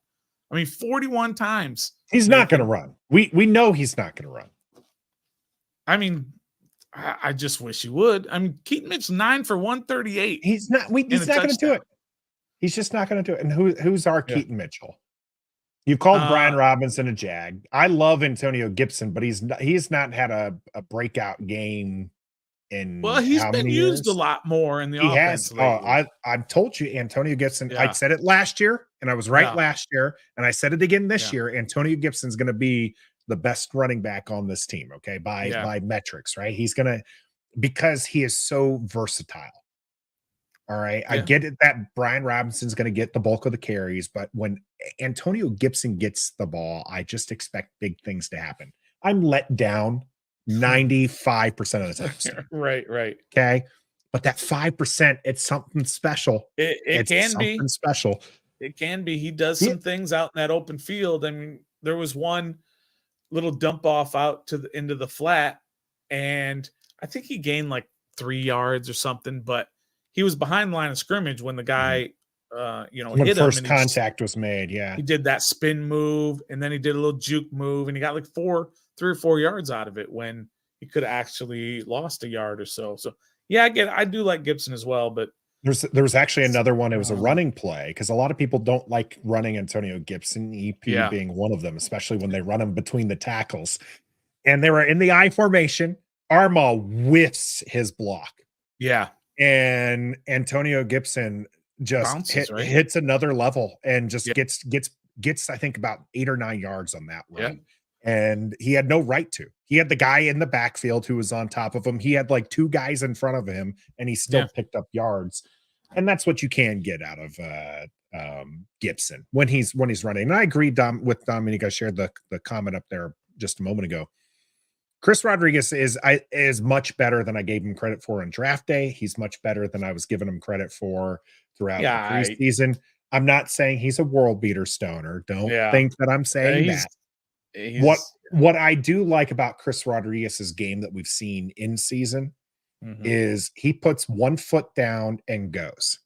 I mean, 41 times. He's not going to run. We know he's not going to run. I mean, I just wish he would. I mean, Keaton Mitchell 9 for 138. He's not going to do it. He's just not going to do it. And who's our Keaton Mitchell? You called Brian Robinson a jag. I love Antonio Gibson, but he's not had a breakout game in. Well, he's been used years? A lot more in the he offense. Has. I've told you, Antonio Gibson. I said it last year, and I was right last year, and I said it again this year. Antonio Gibson's going to be the best running back on this team. Okay, by metrics, right? He's gonna, because he is so versatile. All right. I get it that Brian Robinson's going to get the bulk of the carries, but when Antonio Gibson gets the ball, I just expect big things to happen. I'm let down 95% of the time. Right. Okay. But that 5%, it's something special. It can be special. It can be. He does some things out in that open field. I mean, there was one little dump off out into the flat, and I think he gained like 3 yards or something, but he was behind the line of scrimmage when the guy, when hit him. First contact was made. Yeah. He did that spin move, and then he did a little juke move, and he got like 3 or 4 yards out of it when he could have actually lost a yard or so. So yeah, I do like Gibson as well, but there was actually another one. It was a running play, because a lot of people don't like running Antonio Gibson, EP being one of them, especially when they run him between the tackles. And they were in the I formation. Arma whiffs his block. Yeah. And Antonio Gibson just hits another level and just gets I think about 8 or 9 yards on that run. And he had no right to. He had the guy in the backfield who was on top of him. He had like 2 guys in front of him, and he still picked up yards. And that's what you can get out of Gibson when he's running. And I agree with Dominique. I shared the comment up there just a moment ago. Chris Rodriguez is much better than I gave him credit for on draft day. He's much better than I was giving him credit for throughout the preseason. I'm not saying he's a world beater, Stoner. Don't think that I'm saying that. What I do like about Chris Rodriguez's game that we've seen in season is he puts 1 foot down and goes.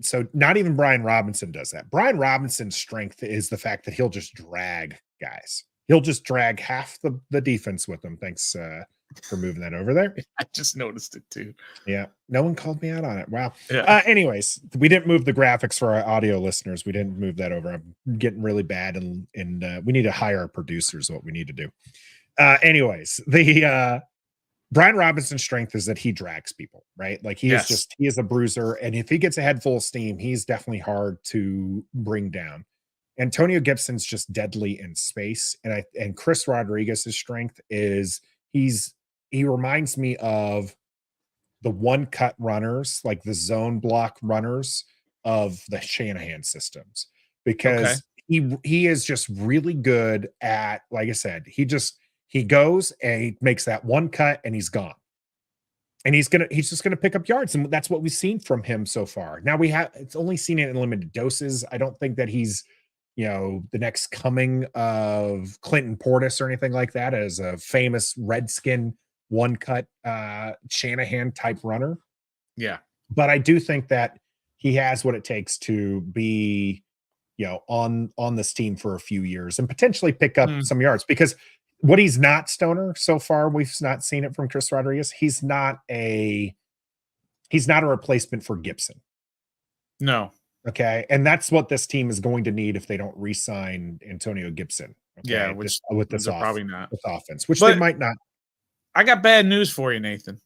So not even Brian Robinson does that. Brian Robinson's strength is the fact that he'll just drag guys. He'll just drag half the defense with him. Thanks for moving that over there. I just noticed it too. Yeah. No one called me out on it. Wow. Yeah. Anyways, we didn't move the graphics for our audio listeners. We didn't move that over. I'm getting really bad and we need to hire our producers, what we need to do. Anyways, the Brian Robinson's strength is that he drags people, right? Like he is a bruiser. And if he gets a head full of steam, he's definitely hard to bring down. Antonio Gibson's just deadly in space. And Chris Rodriguez's strength is he reminds me of the one cut runners, like the zone block runners of the Shanahan systems, because he is just really good at, like I said, he goes and he makes that one cut and he's gone. And he's just gonna pick up yards. And that's what we've seen from him so far. Now it's only seen it in limited doses. I don't think that he's, the next coming of Clinton Portis or anything like that as a famous Redskin one cut Shanahan type runner. Yeah. But I do think that he has what it takes to be, on this team for a few years and potentially pick up some yards, because what he's not, Stoner, so far, we've not seen it from Chris Rodriguez. He's not a replacement for Gibson. No. Okay. And that's what this team is going to need if they don't re-sign Antonio Gibson. Okay? Yeah, which with this probably not. With offense, which they might not. I got bad news for you, Nathan.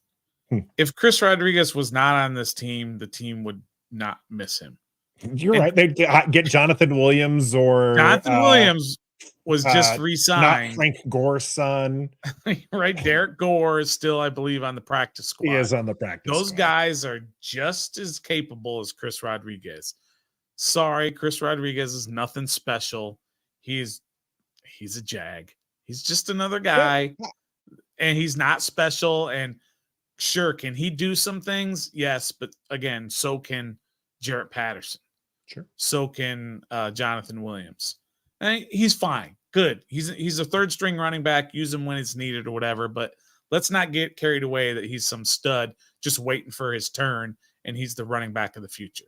If Chris Rodriguez was not on this team, the team would not miss him. You're right. They'd get Jonathan Williams or Williams was just re-signed. Not Frank Gore's son. Right. Derek Gore is still, I believe, on the practice squad. He is on the practice Those squad. guys are just as capable as Chris Rodriguez. Sorry, Chris Rodriguez is nothing special. He's a jag. He's just another guy, and he's not special. And sure, can he do some things? Yes, but again, so can Jarrett Patterson. Sure. So can Jonathan Williams. And he's fine. Good. He's a third string running back. Use him when it's needed or whatever. But let's not get carried away that he's some stud just waiting for his turn and he's the running back of the future.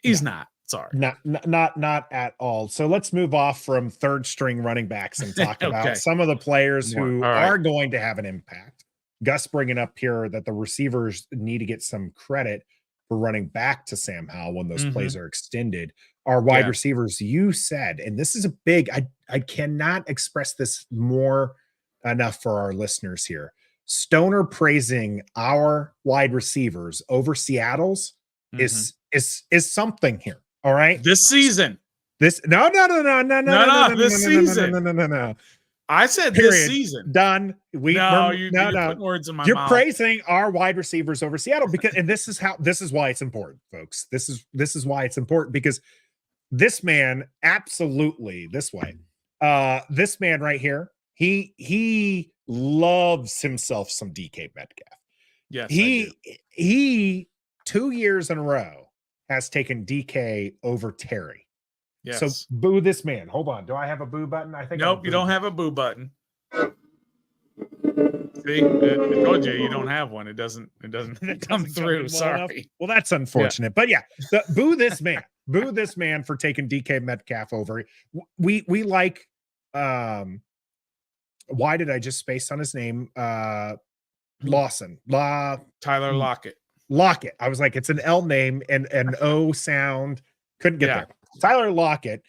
He's not. Sorry. Not at all. So let's move off from third string running backs and talk about some of the players who are going to have an impact. Gus bringing up here that the receivers need to get some credit for running back to Sam Howell when those plays are extended. Our wide receivers, you said, and this is a big, I cannot express this more enough for our listeners here. Stoner praising our wide receivers over Seattle's is something here. All right. This season. No. This season. No. I said Period. This season. Done. You're putting words in my You're mouth. praising our wide receivers over Seattle and this is why it's important, folks. This is why it's important, because this man absolutely this man right here, he loves himself some DK Metcalf. Yes, he 2 years in a row has taken DK over Terry. Yes. So boo this man. Hold on. Do I have a boo button? I think nope, you don't have a boo button. See, I told you don't have one. It doesn't come through. Sorry. Well, that's unfortunate. But yeah, boo this man. Boo this man for taking DK Metcalf over. We like why did I just space on his name? Lawson. Tyler Lockett. Lockett. I was like, it's an L name and an O sound. Couldn't get there. Tyler Lockett.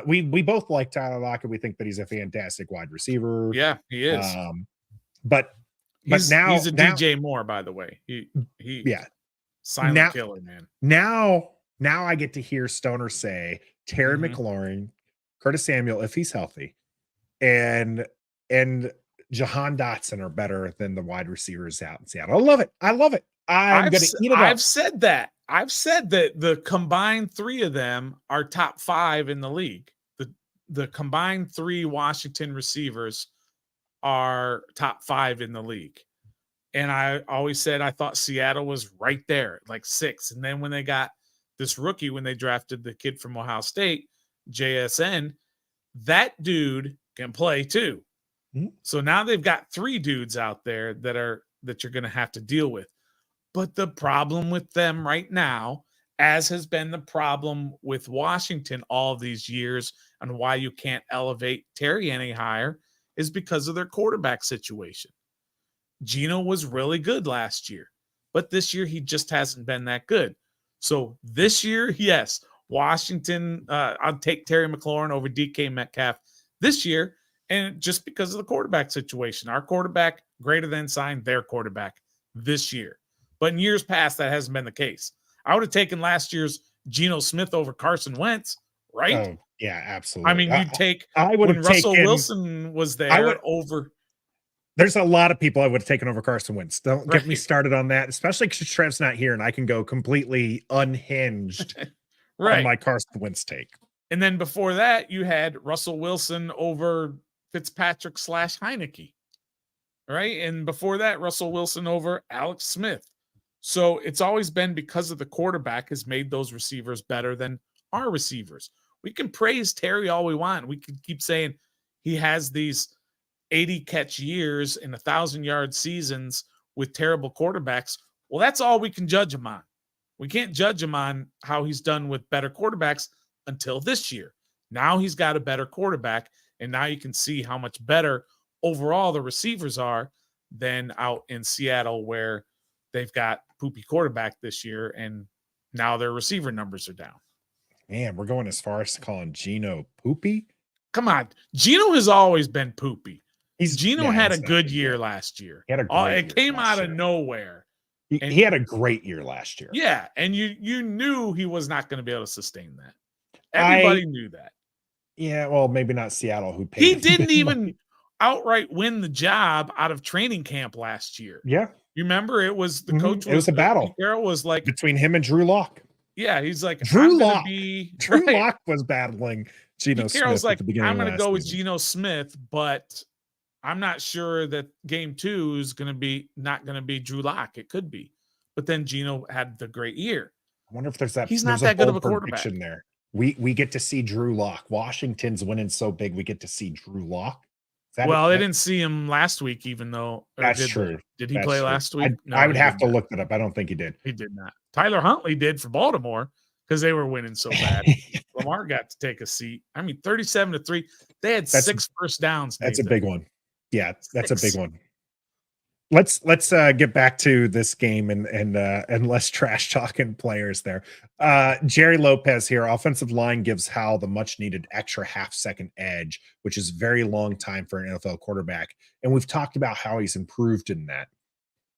We both like Tyler Lockett. We think that he's a fantastic wide receiver. Yeah, he is. But now he's a DJ Moore, by the way. He silent killer, man. Now I get to hear Stoner say Terry McLaurin, Curtis Samuel, if he's healthy, and Jahan Dotson are better than the wide receivers out in Seattle. I love it. I'm going to eat it up. I've said that the combined three of them are top 5 in the league. The combined 3 Washington receivers are top 5 in the league. And I always said I thought Seattle was right there, like 6. And then when they got this rookie, when they drafted the kid from Ohio State, JSN, that dude can play too. So now they've got 3 dudes out there that that you're going to have to deal with. But the problem with them right now, as has been the problem with Washington all these years, and why you can't elevate Terry any higher, is because of their quarterback situation. Geno was really good last year, but this year he just hasn't been that good. So this year, yes, Washington, I'll take Terry McLaurin over DK Metcalf this year, and just because of the quarterback situation. Our quarterback greater than signed their quarterback this year. But in years past, that hasn't been the case. I would have taken last year's Geno Smith over Carson Wentz, right? Oh, yeah, absolutely. I mean, you'd take I would when have Russell taken, Wilson was there over. There's a lot of people I would have taken over Carson Wentz. Don't get me Right. started on that, especially because Trev's not here and I can go completely unhinged on my Carson Wentz take. And then before that, you had Russell Wilson over Fitzpatrick / Heineke, right? And before that, Russell Wilson over Alex Smith. So it's always been because of the quarterback has made those receivers better than our receivers. We can praise Terry all we want. We can keep saying he has these 80 catch years and 1,000-yard seasons with terrible quarterbacks. Well, that's all we can judge him on. We can't judge him on how he's done with better quarterbacks until this year. Now he's got a better quarterback, and now you can see how much better overall the receivers are than out in Seattle, where they've got poopy quarterback this year, and now their receiver numbers are down. Man, we're going as far as calling Geno poopy? Come on. Geno has always been poopy. Geno had a he's good year last year. He had a great It came out of nowhere. He had a great year last year. Yeah, and you knew he was not going to be able to sustain that. Everybody knew that. Yeah, well, maybe not Seattle, who paid. He didn't even outright win the job out of training camp last year. Yeah. You remember it was the coach. It was a battle. Carroll was like between him and Drew Lock. Yeah, he's like Drew Lock was battling Geno Smith. Carroll's like, at the beginning I'm going to go with Geno Smith, but I'm not sure that game 2 is going to be not going to be Drew Lock. It could be, but then Geno had the great year. I wonder if there's he's not that good of a quarterback there. We get to see Drew Lock. Washington's winning so big, we get to see Drew Lock. Well, they didn't see him last week, even though that's true. Did he play last week? I would have to look that up. I don't think he did. He did not. Tyler Huntley did for Baltimore because they were winning so bad. Lamar got to take a seat. I mean, 37-3. They had 6 first downs. That's a big one. Yeah, that's a big one. Let's get back to this game and less trash talking players there. Jerry Lopez here. Offensive line gives Howell the much needed extra half-second edge, which is a very long time for an NFL quarterback. And we've talked about how he's improved in that.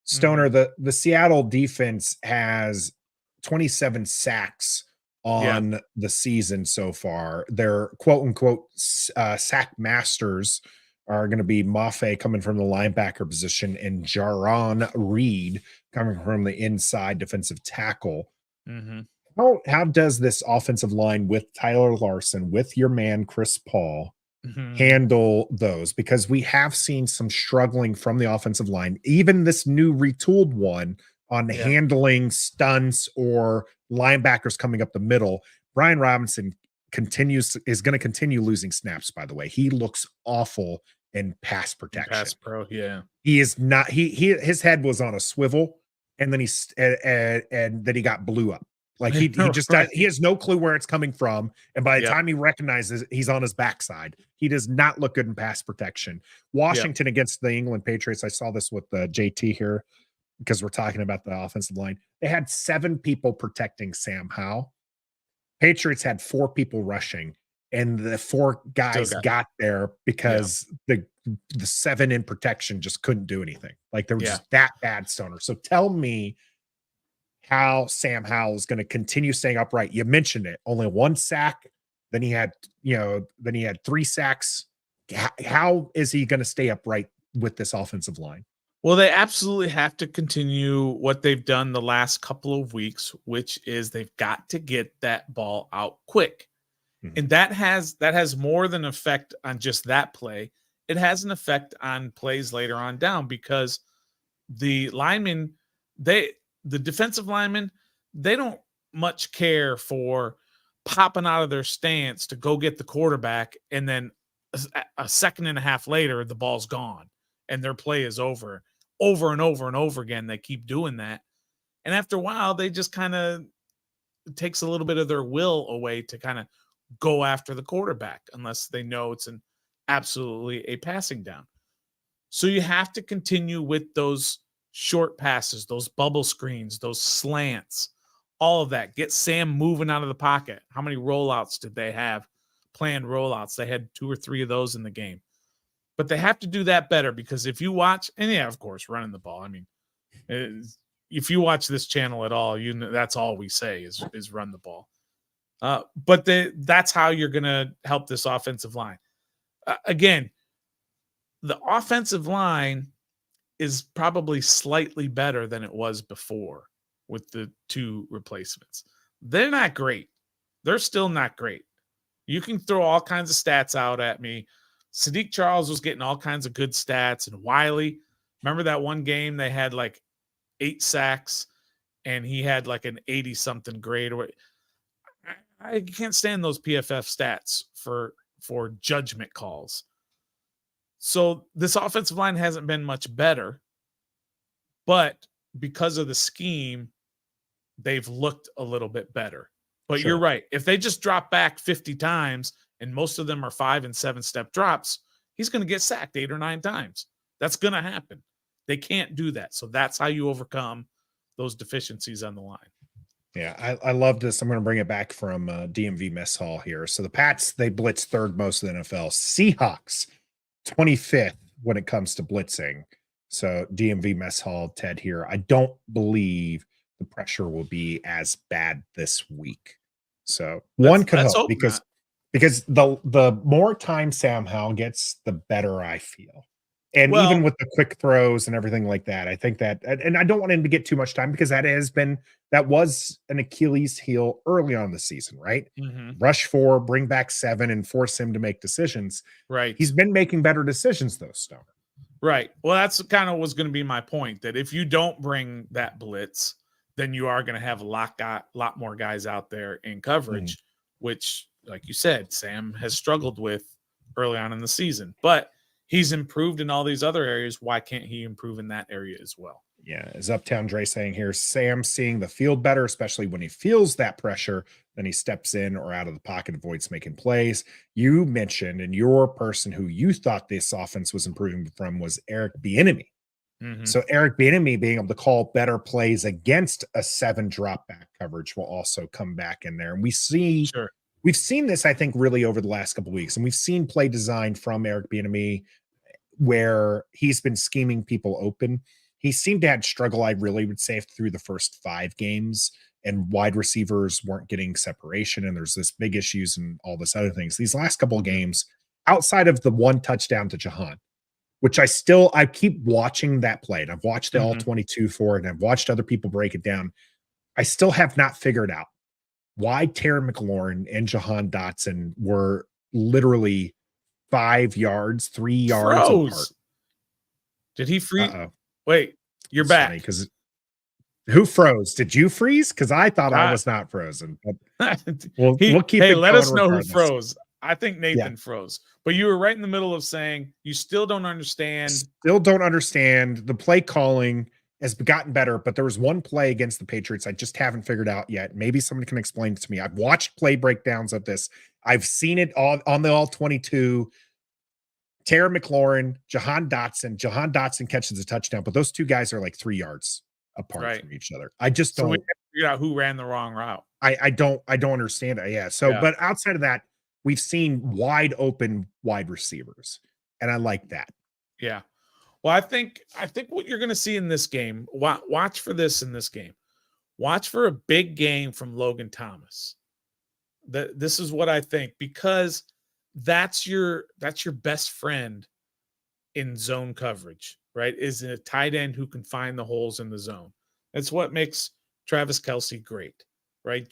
Stoner, the Seattle defense has 27 sacks on the season so far. Their quote unquote sack masters are going to be Mafe coming from the linebacker position and Jaron Reed coming from the inside defensive tackle. How does this offensive line with Tyler Larson, with your man Chris Paul, handle those? Because we have seen some struggling from the offensive line, even this new retooled one on handling stunts or linebackers coming up the middle. Brian Robinson is going to continue losing snaps, by the way. He looks awful in pass protection. Pass pro, yeah. He is not. His head was on a swivel, and then and then he got blew up. Like he just he has no clue where it's coming from, and by the time he recognizes he's on his backside, he does not look good in pass protection. Washington against the England Patriots. I saw this with JT here because we're talking about the offensive line. They had 7 people protecting Sam Howell. Patriots had 4 people rushing. And the 4 guys got there because the 7 in protection just couldn't do anything. Like they were just that bad, Stoner. So tell me how Sam Howell is going to continue staying upright. You mentioned it, only 1 sack. Then he had, 3 sacks. How is he going to stay upright with this offensive line? Well, they absolutely have to continue what they've done the last couple of weeks, which is they've got to get that ball out quick. And that has more than an effect on just that play. It has an effect on plays later on down because the linemen, the defensive linemen, they don't much care for popping out of their stance to go get the quarterback. And then a second and a half later, the ball's gone and their play is over. over and over and over again. They keep doing that. And after a while, they just kind of, it takes a little bit of their will away to kind of go after the quarterback unless they know it's an absolutely a passing down. So you have to continue with those short passes, those bubble screens, those slants, all of that. Get Sam moving out of the pocket. How many rollouts did they have? Planned rollouts. They had 2 or 3 of those in the game. But they have to do that better, because if you watch, and yeah, of course, running the ball. I mean, if you watch this channel at all, you know that's all we say is run the ball. But that's how you're going to help this offensive line. Again, the offensive line is probably slightly better than it was before with the 2 replacements. They're not great. They're still not great. You can throw all kinds of stats out at me. Sadiq Charles was getting all kinds of good stats, and Wiley, remember that one game they had like 8 sacks and he had like an 80-something grade. I can't stand those PFF stats for judgment calls. So this offensive line hasn't been much better, but because of the scheme, they've looked a little bit better. But Sure. You're right. If they just drop back 50 times and most of them are 5 and 7 step drops, he's going to get sacked 8 or 9 times. That's going to happen. They can't do that. So that's how you overcome those deficiencies on the line. Yeah, I love this. I'm going to bring it back from DMV Mess Hall here. So the Pats, they blitz 3rd most of the NFL. Seahawks, 25th when it comes to blitzing. So DMV Mess Hall, Ted here. I don't believe the pressure will be as bad this week. So one could hope, because the more time Sam Howell gets, the better I feel. And even with the quick throws and everything like that, I think that, and I don't want him to get too much time, because that was an Achilles heel early on in the season, right? Mm-hmm. Rush 4, bring back 7, and force him to make decisions. Right. He's been making better decisions though, Stoner. Right. Well, that's kind of was going to be my point, that if you don't bring that blitz, then you are going to have a lot more guys out there in coverage, which, like you said, Sam has struggled with early on in the season. But he's improved in all these other areas. Why can't he improve in that area as well? Yeah, as Uptown Dre saying here, Sam seeing the field better, especially when he feels that pressure, then he steps in or out of the pocket, avoids making plays. You mentioned, and your person who you thought this offense was improving from was Eric Bieniemy. Mm-hmm. So Eric Bieniemy being able to call better plays against a 7 drop back coverage will also come back in there. And we've seen this, I think, really over the last couple of weeks, and we've seen play design from Eric Bieniemy where he's been scheming people open. He seemed to have struggle, I really would say, through the first 5 games, and wide receivers weren't getting separation, and there's this big issues and all this other things. These last couple of games, outside of the 1 touchdown to Jahan, which I keep watching that play, and I've watched the all 22 for it, and I've watched other people break it down. I still have not figured out why Terry McLaurin and Jahan Dotson were literally 5 yards, 3 yards apart. Did he freeze? Wait, you're back. Because who froze? Did you freeze? Because I thought I was not frozen. But we'll keep it. Let us know who froze. I think Nathan froze. But you were right in the middle of saying you still don't understand. Still don't understand. The play calling has gotten better, but there was one play against the Patriots I just haven't figured out yet. Maybe someone can explain it to me. I've watched play breakdowns of this. I've seen it all on the all 22. Terry McLaurin, Jahan Dotson catches a touchdown, but those 2 guys are like 3 yards apart from each other. I just don't figure out who ran the wrong route. I don't understand it. Yeah. So, but outside of that, we've seen wide open wide receivers, and I like that. Yeah. Well, I think what you're going to see in this game, watch for this in this game. Watch for a big game from Logan Thomas. This is what I think, because that's your best friend in zone coverage, right? Is a tight end who can find the holes in the zone. That's what makes Travis Kelce great, right?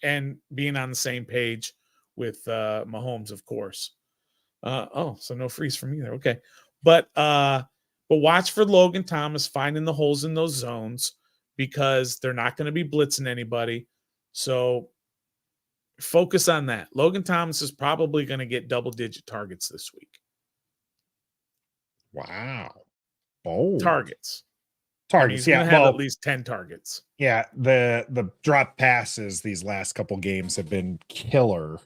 And being on the same page with Mahomes, of course. So no freeze from either. Okay. But watch for Logan Thomas finding the holes in those zones, because they're not going to be blitzing anybody. So focus on that. Logan Thomas is probably going to get double-digit targets this week. Wow. Bold. Targets. targets. He's Yeah, going to have well, at least 10 targets. yeah. The drop passes these last couple games have been killer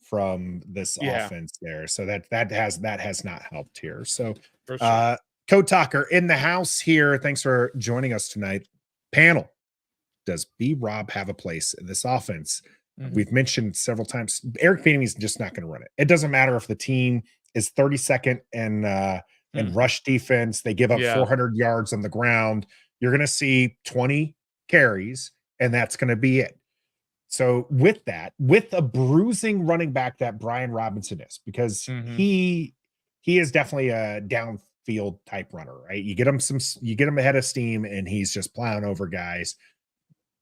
from this Yeah. offense there. So that has not helped here. So For sure. Code Talker in the house here. Thanks for joining us tonight. Panel, does B-Rob have a place in this offense? We've mentioned several times, Eric Bieniemy is just not going to run it. It doesn't matter if the team is 32nd and rush defense. They give up 400 yards on the ground. You're going to see 20 carries, and that's going to be it. So with a bruising running back that Brian Robinson is, because he is definitely a downfield type runner, right? You get him ahead of steam, and he's just plowing over guys.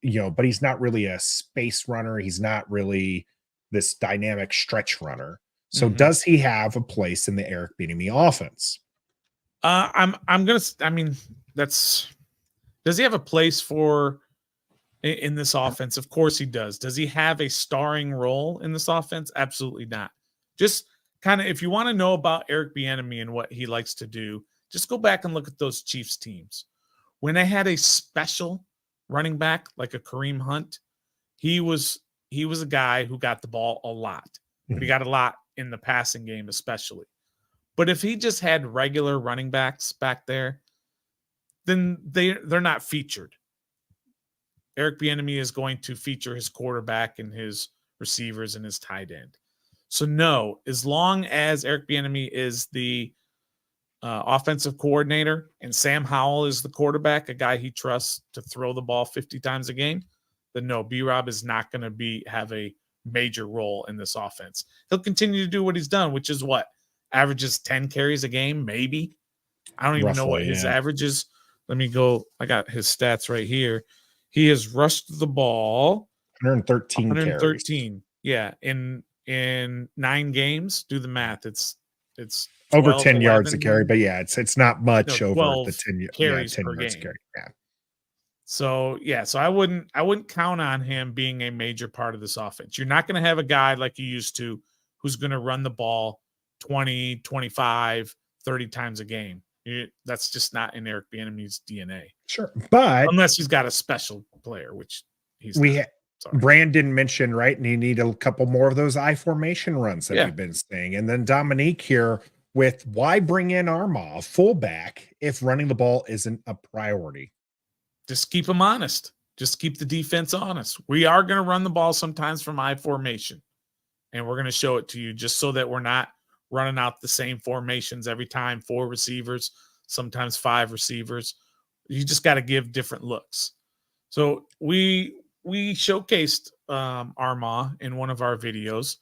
But he's not really a space runner. He's not really this dynamic stretch runner. So does he have a place in the Eric Bieniemy offense? Does he have a place in this offense? Of course he does. Does he have a starring role in this offense? Absolutely not. Just kind of, if you want to know about Eric Bieniemy and what he likes to do, just go back and look at those Chiefs teams. When they had a special running back like a Kareem Hunt, he was a guy who got the ball a lot, but he got a lot in the passing game especially. But if he just had regular running backs back there, then they're not featured. Eric Bieniemy is going to feature his quarterback and his receivers and his tight end. So no, as long as Eric Bieniemy is the offensive coordinator and Sam Howell is the quarterback, a guy he trusts to throw the ball 50 times a game, then no, B-Rob is not going to have a major role in this offense. He'll continue to do what he's done, which is what? Averages 10 carries a game, maybe. I don't even know what his average is. Let me go. I got his stats right here. He has rushed the ball 113 carries. Yeah, in 9 games. Do the math. It's over 10 yards a carry, but yeah, it's not much over the 10 carries 10 per yards game. Carry. Yeah. So I wouldn't count on him being a major part of this offense. You're not going to have a guy like you used to who's going to run the ball 20, 25, 30 times a game. That's just not in Eric Bieniemy's DNA. Sure. But unless he's got a special player, which Brandon mentioned, right? And you need a couple more of those I formation runs that we've been seeing. And then Dominique here with why bring in Armah, fullback, if running the ball isn't a priority? Just keep them honest. Just keep the defense honest. We are going to run the ball sometimes from I formation, and we're going to show it to you just so that we're not running out the same formations every time, 4 receivers, sometimes 5 receivers. You just got to give different looks. So we showcased Armah in one of our videos,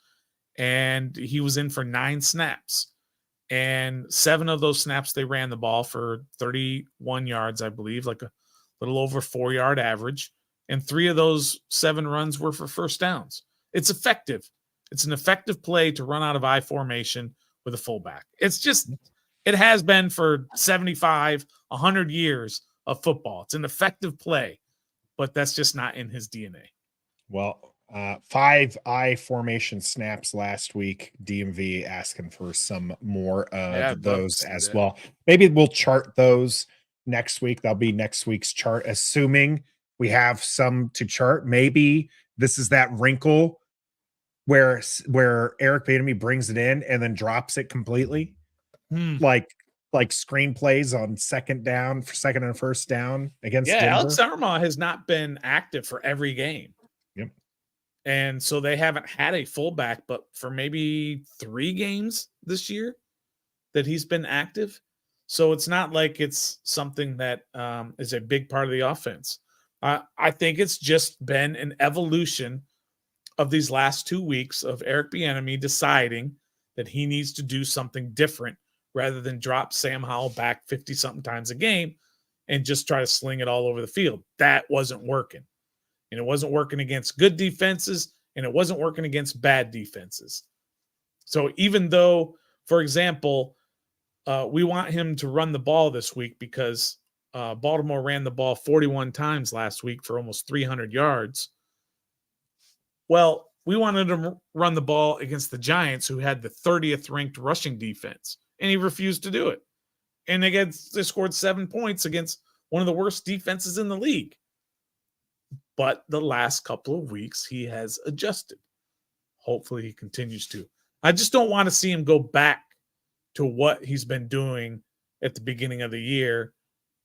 and he was in for 9 snaps. And 7 of those snaps, they ran the ball for 31 yards, I believe, like a little over 4-yard average. And 3 of those 7 runs were for first downs. It's effective. It's an effective play to run out of I formation with a fullback. It has been for 75, 100 years of football. It's an effective play, but that's just not in his DNA. Well, 5 I formation snaps last week. DMV asking for some more of those as well. Maybe we'll chart those next week. That'll be next week's chart, assuming we have some to chart. Maybe this is that wrinkle where Eric Bieniemy brings it in and then drops it completely, like screenplays on second and first down against Denver. Alex Armah has not been active for every game. Yep. And so they haven't had a fullback, but for maybe 3 games this year that he's been active. So it's not like it's something that is a big part of the offense. I think it's just been an evolution of these last 2 weeks of Eric Bieniemy deciding that he needs to do something different rather than drop Sam Howell back 50-something times a game and just try to sling it all over the field. That wasn't working. And it wasn't working against good defenses, and it wasn't working against bad defenses. So even though, for example, we want him to run the ball this week because Baltimore ran the ball 41 times last week for almost 300 yards. Well, we wanted him to run the ball against the Giants, who had the 30th ranked rushing defense, and he refused to do it. And they scored 7 points against one of the worst defenses in the league. But the last couple of weeks, he has adjusted. Hopefully he continues to. I just don't want to see him go back to what he's been doing at the beginning of the year,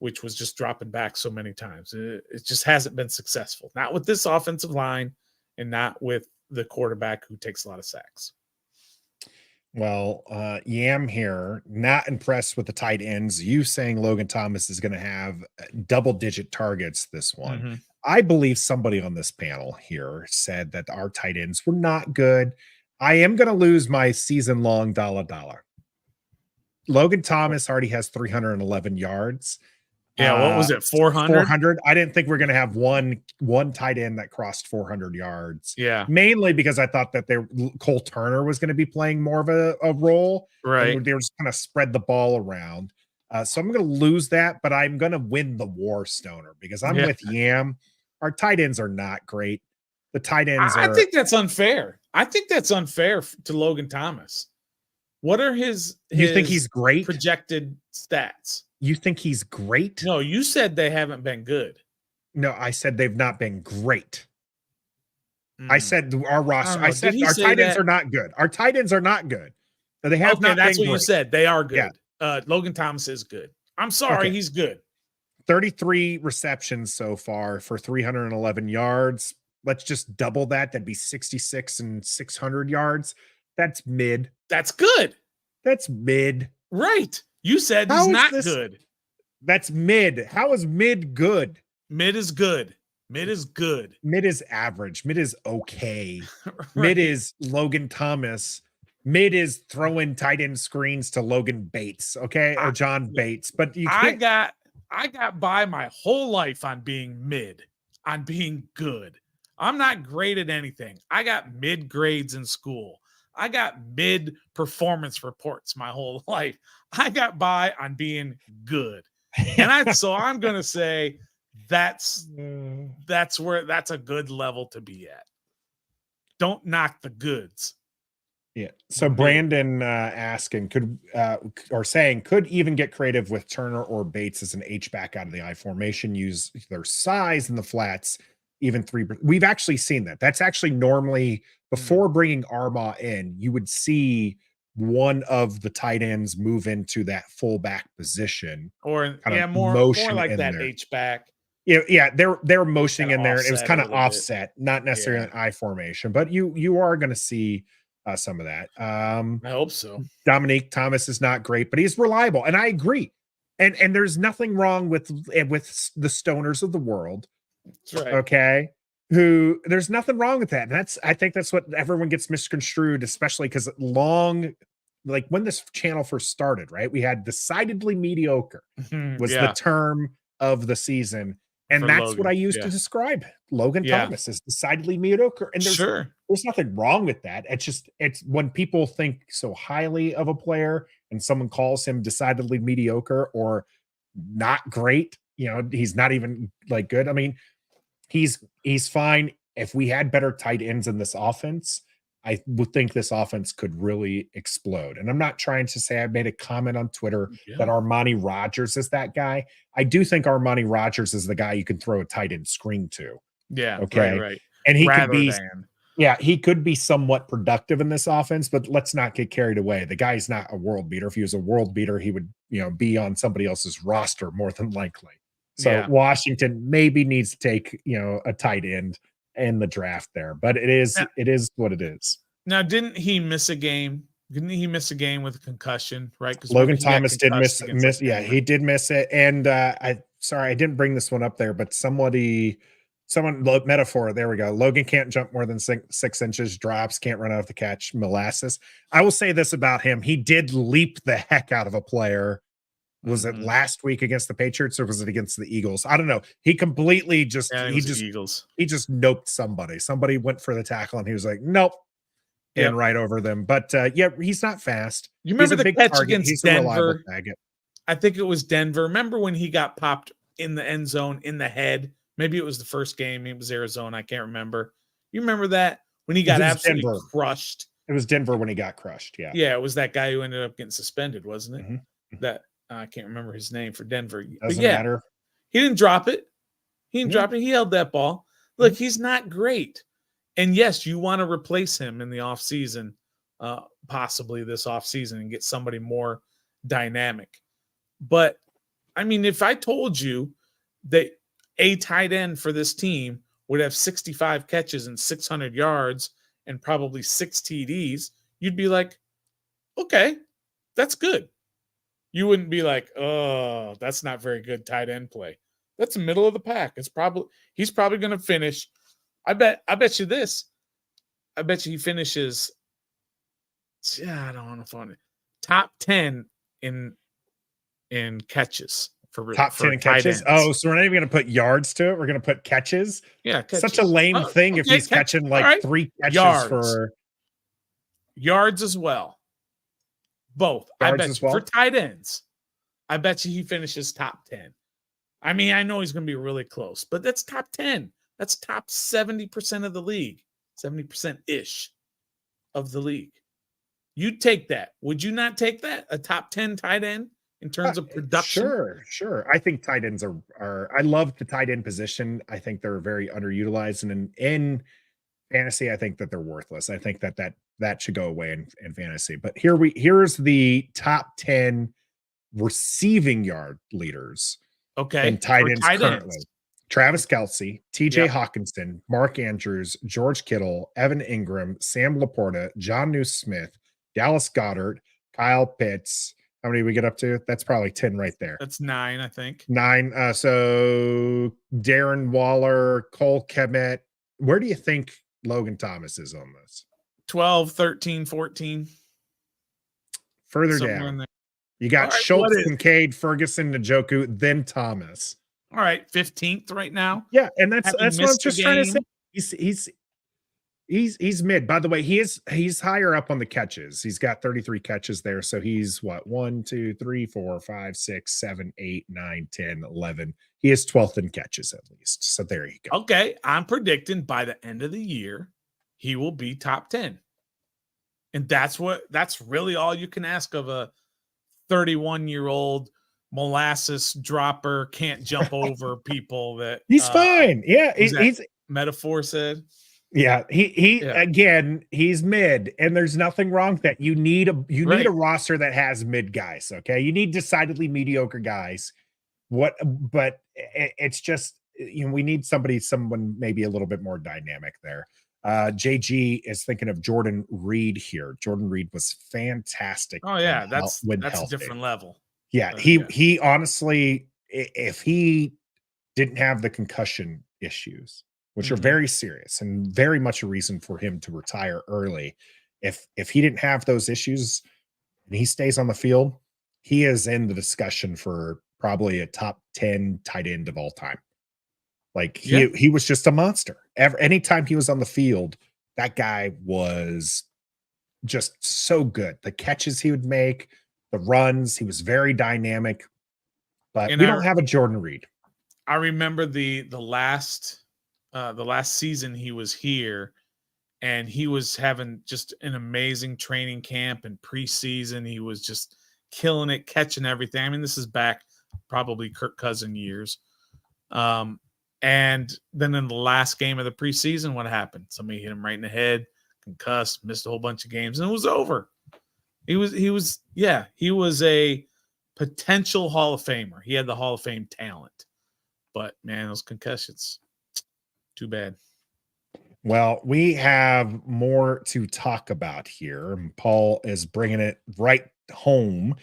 which was just dropping back so many times. It just hasn't been successful. Not with this offensive line and not with the quarterback who takes a lot of sacks. Well, Yam here, not impressed with the tight ends. You saying Logan Thomas is going to have double-digit targets this one. Mm-hmm. I believe somebody on this panel here said that our tight ends were not good. I am going to lose my season-long dollar. Logan Thomas already has 311 yards. Yeah, what was it, 400? 400. I didn't think we are going to have one tight end that crossed 400 yards. Yeah. Mainly because I thought that Cole Turner was going to be playing more of a role. Right. And they were just kind of spread the ball around. So I'm going to lose that, but I'm going to win the war, Stoner, because I'm with Yam. Our tight ends are not great. The tight ends I think that's unfair. I think that's unfair to Logan Thomas. What are his you think he's great? Projected stats? You think he's great? No, you said they haven't been good. No, I said they've not been great. I said our roster. I said our tight ends are not good. Our tight ends are not good. They have not that's been what great. You said. They are good. Yeah. Logan Thomas is good. I'm sorry, he's good. 33 receptions so far for 311 yards. Let's just double that. That'd be 66 and 600 yards. That's mid. That's good. That's mid. Right. You said he's not good. That's mid. How is mid good? Mid is good. Mid is good. Mid is average. Mid is okay. Right. Mid is Logan Thomas. Mid is throwing tight end screens to Logan Bates, okay, or John Bates. But you can't. I got by my whole life on being mid, on being good. I'm not great at anything. I got mid grades in school. I got mid performance reports my whole life. I got by on being good. And so I'm going to say that's a good level to be at. Don't knock the goods. Yeah. So Brandon asking could even get creative with Turner or Bates as an H-back out of the I formation, use their size in the flats, even 3. We've actually seen that. That's actually normally before bringing Armah in, you would see one of the tight ends move into that fullback position, or more like that H-back. Yeah, they're motioning in there, and it was kind of offset, not necessarily an I formation, but you are going to see some of that. I hope so. Dominique Thomas is not great, but he's reliable, and I agree. And there's nothing wrong with the Stoners of the world. That's right. Okay. There's nothing wrong with that. And I think that's what everyone gets misconstrued, especially because like when this channel first started, right? We had decidedly mediocre was the term of the season. And that's Logan. What I used to describe Logan Thomas as decidedly mediocre. And there's nothing wrong with that. It's when people think so highly of a player and someone calls him decidedly mediocre or not great, he's not even like good. I mean, he's fine. If we had better tight ends in this offense, I would think this offense could really explode. And I'm not trying to say I made a comment on Twitter that Armani Rogers is that guy. I do think Armani Rogers is the guy you can throw a tight end screen to. Yeah. Okay. Right. And he he could be somewhat productive in this offense, but let's not get carried away. The guy's not a world beater. If he was a world beater, he would, be on somebody else's roster more than likely. So Washington maybe needs to take, a tight end in the draft there, but it is what it is. Now, didn't he miss a game? Didn't he miss a game with a concussion? Right? Because Logan Thomas did miss. Yeah, he did miss it. And I didn't bring this one up there, but someone metaphor. There we go. Logan can't jump more than 6 inches. Drops, can't run out of the catch. Molasses. I will say this about him: he did leap the heck out of a player. Was it last week against the Patriots or was it against the Eagles? I don't know. He completely Eagles. He just noped somebody. Somebody went for the tackle and he was like, nope. And right over them. But he's not fast. You remember the catch against Denver? I think it was Denver. Remember when he got popped in the end zone in the head? Maybe it was the first game. It was Arizona. I can't remember. You remember that? When he got absolutely crushed. It was Denver when he got crushed. Yeah. Yeah, it was that guy who ended up getting suspended, wasn't it? Mm-hmm. That I can't remember his name for Denver. Doesn't matter. He didn't drop it. He didn't Yeah. drop it. He held that ball. Look, he's not great. And yes, you want to replace him in the offseason, possibly this offseason, and get somebody more dynamic. But, I mean, if I told you that a tight end for this team would have 65 catches and 600 yards and probably 6 TDs, you'd be like, okay, that's good. You wouldn't be like, oh, that's not very good tight end play. That's the middle of the pack. He's probably going to finish. I bet you this. I bet you he finishes. I don't want to find it. Top 10 in catches for Top 10 in catches. Oh, so we're not even going to put yards to it. We're going to put catches. Yeah, catches. Such a lame thing if he's catching like 3 catches yards. for yards as well. Both. Yards I bet as you, well? for tight ends. I bet you he finishes top 10. I mean, I know he's going to be really close, but that's top 10. That's top 70% of the league, 70%-ish of the league. You'd take that. Would you not take that? A top 10 tight end in terms of production? Sure. I think tight ends are I love the tight end position. I think they're very underutilized. And in fantasy, I think that they're worthless. I think that should go away in fantasy. But here's the top 10 receiving yard leaders. Okay. And tight ends currently. Ends. Travis Kelce, TJ Hawkinson, Mark Andrews, George Kittle, Evan Ingram, Sam Laporta, John Smith, Dallas Goedert, Kyle Pitts. How many did we get up to? That's probably 10 right there. That's 9, I think. 9. So Darren Waller, Cole Kmet. Where do you think Logan Thomas is on this? 12, 13, 14. Further Somewhere in down. there. You got Schultz, Kincaid, Ferguson, Njoku, then Thomas. All right, 15th right now. Yeah, and that's what I'm just trying to say. He's mid. By the way, he's higher up on the catches. He's got 33 catches there. So he's what? 1, 2, 3, 4, 5, 6, 7, 8, 9, 10, 11. He is 12th in catches at least. So there you go. Okay, I'm predicting by the end of the year, he will be top 10. And that's really all you can ask of a 31-year-old molasses dropper, can't jump over people that he's fine. Yeah, he's metaphor said. Yeah, again, he's mid, and there's nothing wrong with that. You need a roster that has mid guys. Okay, you need decidedly mediocre guys. But it's just we need someone maybe a little bit more dynamic there. JG is thinking of Jordan Reed here. Jordan Reed was fantastic. Oh yeah, that's a different level. Yeah, he honestly, if he didn't have the concussion issues, which are very serious and very much a reason for him to retire early, if he didn't have those issues and he stays on the field, he is in the discussion for probably a top 10 tight end of all time. Like he was just a monster. Anytime he was on the field, that guy was just so good. The catches he would make, the runs, he was very dynamic. But we don't have a Jordan Reed. I remember the last season he was here, and he was having just an amazing training camp and preseason. He was just killing it, catching everything. I mean, this is back probably Kirk Cousins years. And then in the last game of the preseason, what happened? Somebody hit him right in the head, concussed, missed a whole bunch of games, and it was over. He was a potential Hall of Famer. He had the Hall of Fame talent. But man, those concussions, too bad. Well, we have more to talk about here. Paul is bringing it right home.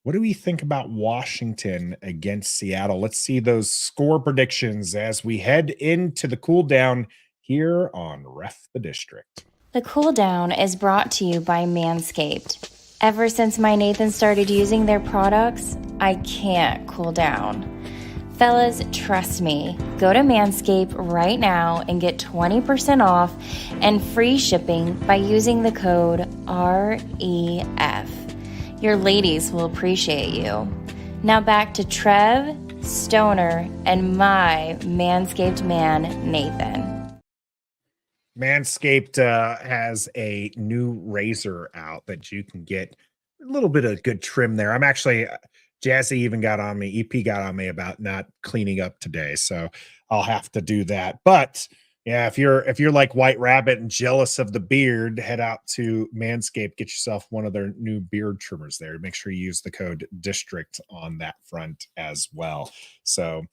What do we think about Washington against Seattle? Let's see those score predictions as we head into the cool down here on Ref the District. The cool down is brought to you by Manscaped. Ever since my Nathan started using their products, I can't cool down. Fellas, trust me. Go to Manscaped right now and get 20% off and free shipping by using the code REF. Your ladies will appreciate you. Now back to Trev, Stoner, and my Manscaped man, Nathan. Manscaped has a new razor out that you can get a little bit of good trim there. I'm actually Jazzy even got on me. EP got on me about not cleaning up today, so I'll have to do that. But yeah, if you're like White Rabbit and jealous of the beard, head out to Manscaped, get yourself one of their new beard trimmers there. Make sure you use the code district on that front as well. So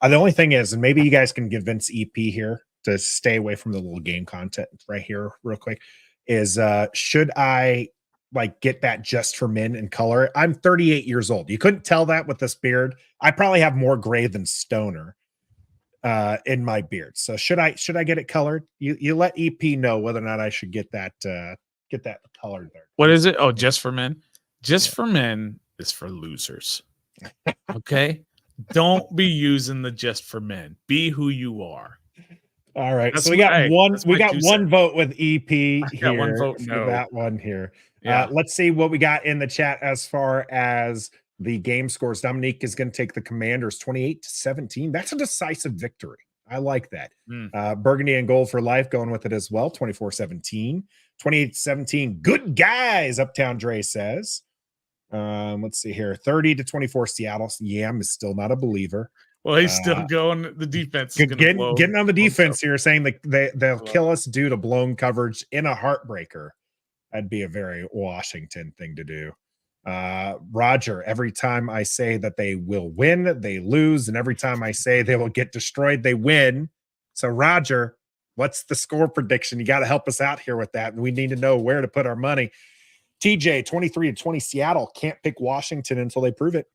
the only thing is, and maybe you guys can convince EP here to stay away from the little game content right here real quick, is should I like get that just for men in color? I'm 38 years old. You couldn't tell that with this beard. I probably have more gray than Stoner in my beard. So should I get it colored? You let EP know whether or not I should get that colored there. What is it? Oh, just for men. Just for men is for losers. Okay. Don't be using the just for men. Be who you are. All right. That's so we got right. one. That's We my got 2 one cents. vote with EP I got here. one vote, for no. that one here. Yeah. Let's see what we got in the chat as far as the game scores. Dominique is going to take the Commanders 28-17. That's a decisive victory. I like that. Burgundy and gold for life going with it as well. 24-17. 28-17. Good guys, Uptown Dre says. Let's see here. 30-24 Seattle. Yam is still not a believer. Well, he's still going. The defense is getting on the defense here, saying they'll kill us due to blown coverage in a heartbreaker. That'd be a very Washington thing to do. Roger, every time I say that they will win, they lose. And every time I say they will get destroyed, they win. So, Roger, what's the score prediction? You got to help us out here with that. And we need to know where to put our money. TJ, 23-20 Seattle. Can't pick Washington until they prove it.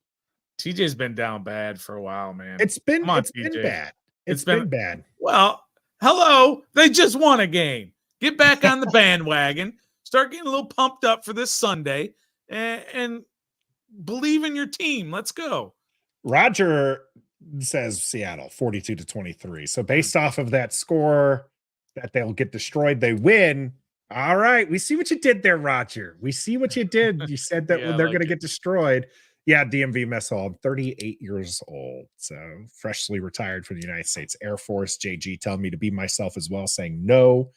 TJ's been down bad for a while, man. It's been bad. It's been bad. Well, hello. They just won a game. Get back on the bandwagon. Start getting a little pumped up for this Sunday and believe in your team. Let's go. Roger says Seattle 42-23. So based off of that score that they'll get destroyed, they win. All right. We see what you did there, Roger. We see what you did. You said that they're going to get destroyed. Yeah, DMV mess hall. I'm 38 years old, so freshly retired from the United States Air Force. JG telling me to be myself as well, saying no.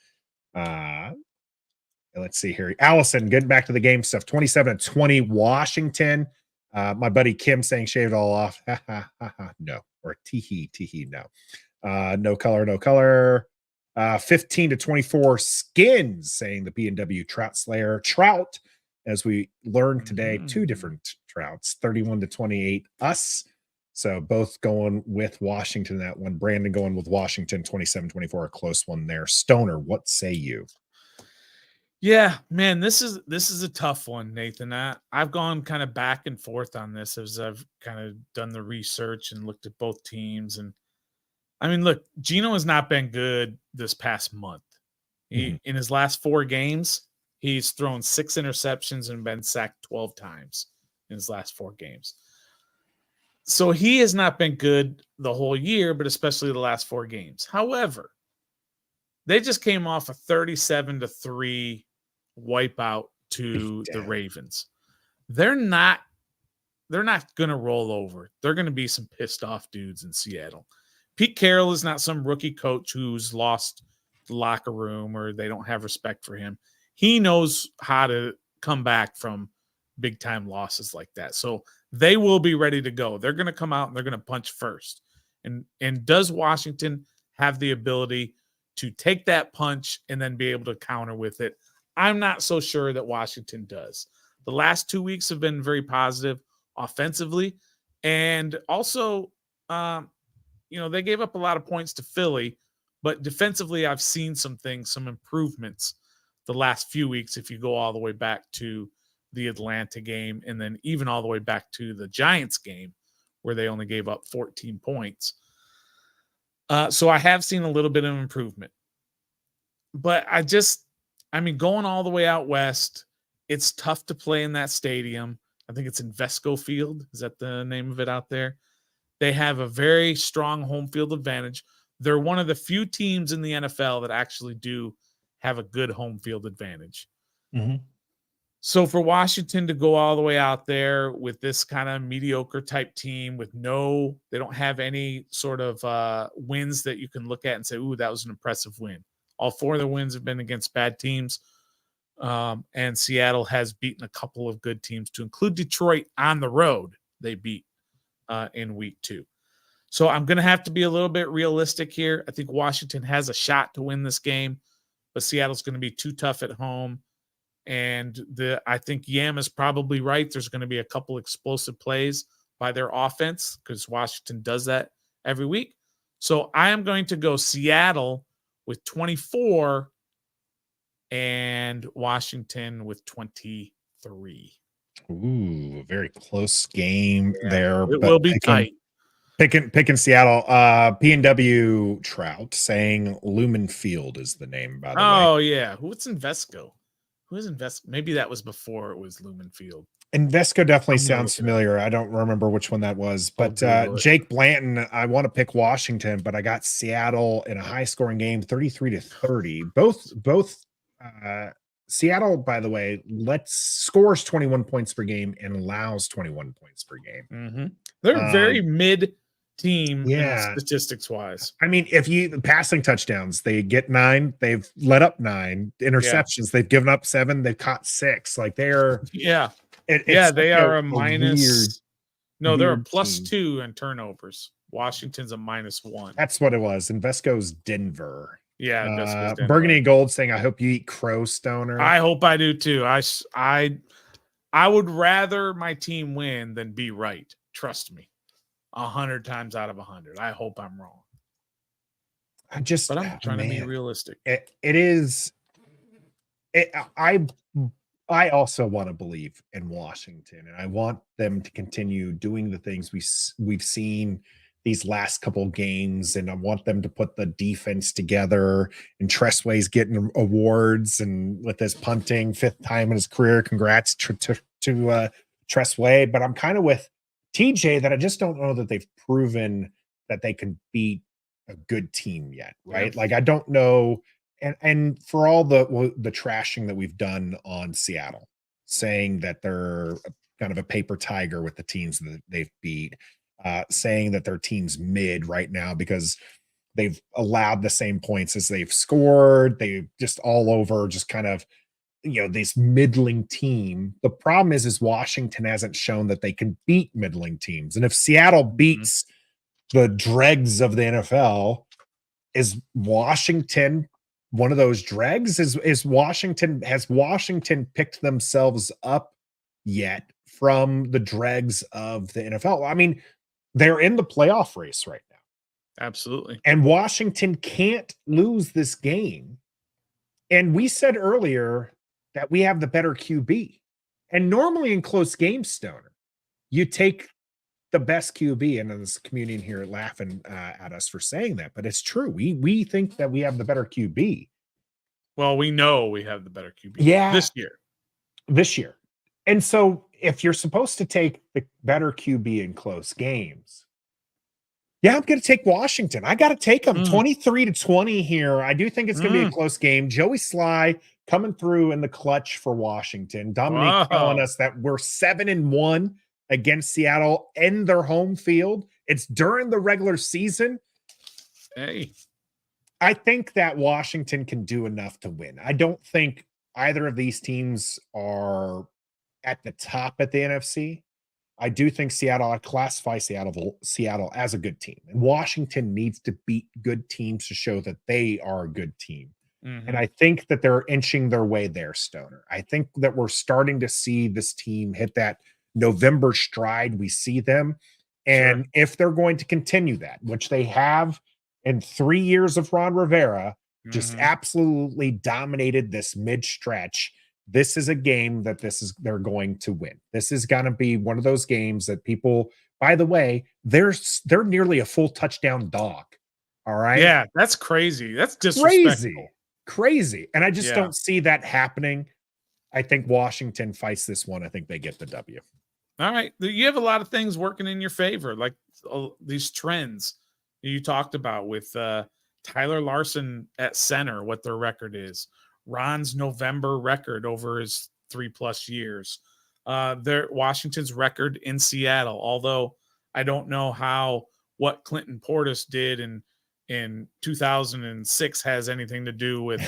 Let's see here. Allison, getting back to the game stuff. 27-20 Washington. My buddy Kim saying shave it all off. No. Or teehee, no. No color. 15-24 Skins saying the B&W Trout Slayer. Trout, as we learned today, 2 different Trouts. 31-28 us. So both going with Washington that one. Brandon going with Washington 27-24, a close one there. Stoner, what say you? Yeah, man, this is a tough one, Nathan. I've gone kind of back and forth on this as I've kind of done the research and looked at both teams. And I mean, look, Geno has not been good this past month. In his last 4 games, he's thrown 6 interceptions and been sacked 12 times in his last 4 games. So he has not been good the whole year, but especially the last 4 games. However, they just came off a 37-3 wipeout to the Ravens. They're not going to roll over. They're going to be some pissed off dudes in Seattle. Pete Carroll is not some rookie coach who's lost the locker room or they don't have respect for him. He knows how to come back from big time losses like that. So they will be ready to go. They're going to come out and they're going to punch first. And does Washington have the ability to take that punch and then be able to counter with it? I'm not so sure that Washington does. The last 2 weeks have been very positive offensively. And also, they gave up a lot of points to Philly, but defensively, I've seen some improvements the last few weeks. If you go all the way back to the Atlanta game and then even all the way back to the Giants game where they only gave up 14 points. So I have seen a little bit of improvement, but going all the way out west, it's tough to play in that stadium. I think it's in Vesco Field. Is that the name of it out there? They have a very strong home field advantage. They're one of the few teams in the NFL that actually do have a good home field advantage. So for Washington to go all the way out there with this kind of mediocre type team with they don't have any sort of wins that you can look at and say, ooh, that was an impressive win. All 4 of the wins have been against bad teams. And Seattle has beaten a couple of good teams to include Detroit on the road they beat in week 2. So I'm going to have to be a little bit realistic here. I think Washington has a shot to win this game, but Seattle's going to be too tough at home. And I think Yam is probably right. There's going to be a couple explosive plays by their offense because Washington does that every week. So I am going to go Seattle with 24 and Washington with 23. Ooh, very close game there. It will be tight. Picking Seattle. P&W Trout saying Lumen Field is the name, by the way. Oh, yeah. What's Invesco? Who is Invesco? Maybe that was before it was Lumen Field. Invesco definitely sounds familiar. I don't remember which one that was, but Jake Blanton, I want to pick Washington, but I got Seattle in a high-scoring game, 33-30. Both Seattle, by the way, scores 21 points per game and allows 21 points per game. Mm-hmm. They're very mid team, statistics wise. I mean, if you passing touchdowns, they get 9, they've let up 9 interceptions, they've given up 7, they've caught 6. Like they're they are a minus. They're a plus team. 2 in turnovers. Washington's a -1. That's what it was. Invesco's Denver. Yeah, Denver. Burgundy and Gold saying, "I hope you eat crow, Stoner." I hope I do too. I would rather my team win than be right. Trust me, 100 times out of 100. I hope I'm wrong. But I'm trying to be realistic. I also want to believe in Washington, and I want them to continue doing the things we've seen these last couple games, and I want them to put the defense together. And Tressway's getting awards, and with his punting 5th time in his career, congrats to Tressway. But I'm kind of with TJ that I just don't know that they've proven that they can beat a good team yet, right? Yeah. Like I don't know. And for all the trashing that we've done on Seattle, saying that they're kind of a paper tiger with the teams that they've beat, saying that their team's mid right now because they've allowed the same points as they've scored. They just all over, just kind of, this middling team. The problem is Washington hasn't shown that they can beat middling teams. And if Seattle beats the dregs of the NFL, is Washington one of those dregs? Has Washington picked themselves up yet from the dregs of the NFL? I mean, they're in the playoff race right now. Absolutely. And Washington can't lose this game. And we said earlier that we have the better QB. And normally in close games, Stoner, you take the best QB, and this community here laughing at us for saying that, but it's true. We think that we have the better QB. Well, we know we have the better QB. Yeah, this year. And so, if you're supposed to take the better QB in close games, I'm going to take Washington. I got to take them 23-20 here. I do think it's going to be a close game. Joey Sly coming through in the clutch for Washington. Dominique telling us that we're 7-1. Against Seattle in their home field. It's during the regular season. Hey, I think that Washington can do enough to win. I don't think either of these teams are at the top at the NFC. I do think I classify Seattle as a good team. And Washington needs to beat good teams to show that they are a good team. Mm-hmm. And I think that they're inching their way there, Stoner. I think that we're starting to see this team hit that November stride. We see them. And if they're going to continue that, which they have in 3 years of Ron Rivera, just absolutely dominated this mid-stretch, this is a game that they're going to win. This is going to be one of those games that people, by the way, they're nearly a full touchdown dog. All right. Yeah, that's crazy. That's disrespectful. Crazy. And I just don't see that happening. I think Washington fights this one. I think they get the W. All right. You have a lot of things working in your favor, like these trends you talked about with Tyler Larson at center, what their record is. Ron's November record over his 3+ years. Washington's record in Seattle, although I don't know what Clinton Portis did in 2006 has anything to do with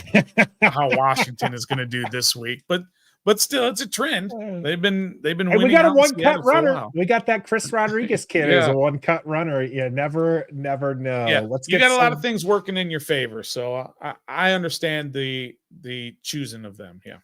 how Washington is going to do this week. But but still, it's a trend. They've been And winning. we got a out in one Seattle cut for a runner. while. We got that Chris Rodriguez kid as Yeah. a one cut runner. You never know. Yeah, Let's you get got a lot of things working in your favor, so I understand the choosing of them. Yeah.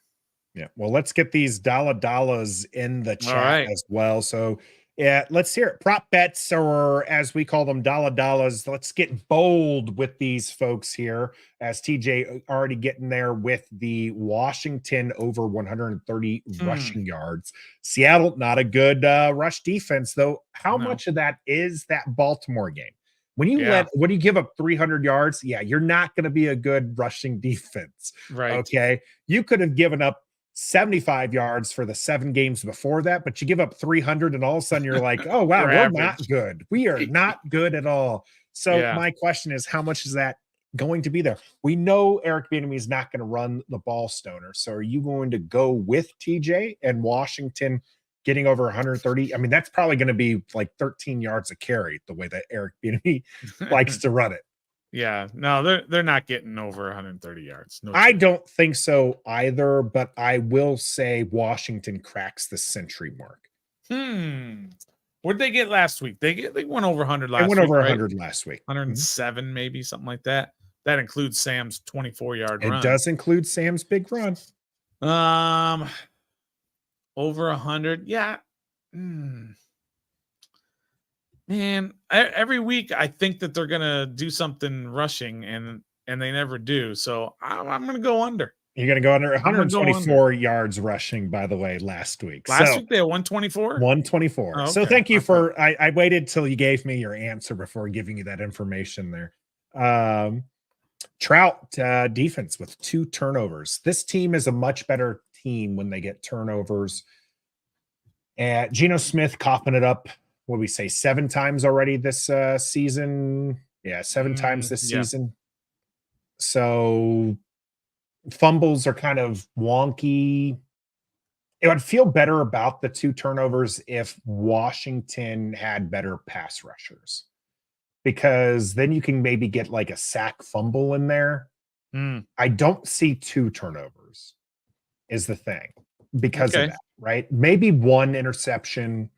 Yeah. Well, let's get these dollars in the chat right. as well. So, yeah, let's hear it. Prop bets, or as we call them, dollars. Let's get bold with these folks here. As TJ already getting there with the Washington over 130 rushing yards. Seattle, not a good rush defense, though. How No. much of that is that Baltimore game? When you Yeah. when you give up 300 yards, yeah, you're not going to be a good rushing defense. Right. Okay. You could have given up 75 yards for the 7 games before that, but you give up 300 and all of a sudden you're like, oh, wow, we're not good. We are not good at all. So my question is, how much is that going to be there? We know Eric Bieniemy is not going to run the ball, Stoner. So are you going to go with TJ and Washington getting over 130? I mean, that's probably going to be like 13 yards a carry, the way that Eric Bieniemy likes to run it. Yeah, no, they're not getting over 130 yards. No, I don't think so either, but I will say Washington cracks the century mark. What did they get last week? They went over 100 last week. They went over right? 100 last week. 107, maybe something like that. That includes Sam's 24-yard run. It does include Sam's big run. Over 100. Yeah. Man, every week I think that they're gonna do something rushing, and they never do. So I'm gonna go under. You're gonna go under 124 yards rushing, by the way, last week. Last week they had 124. 124. Oh, okay. So thank you for. I waited till you gave me your answer before giving you that information there. Trout defense with 2 turnovers. This team is a much better team when they get turnovers. And Geno Smith coughing it up. What do we say? 7 times already this season. Yeah, 7 times this season. So fumbles are kind of wonky. It would feel better about the 2 turnovers if Washington had better pass rushers, because then you can maybe get like a sack fumble in there. I don't see 2 turnovers is the thing because of that, right? Maybe 1 interception.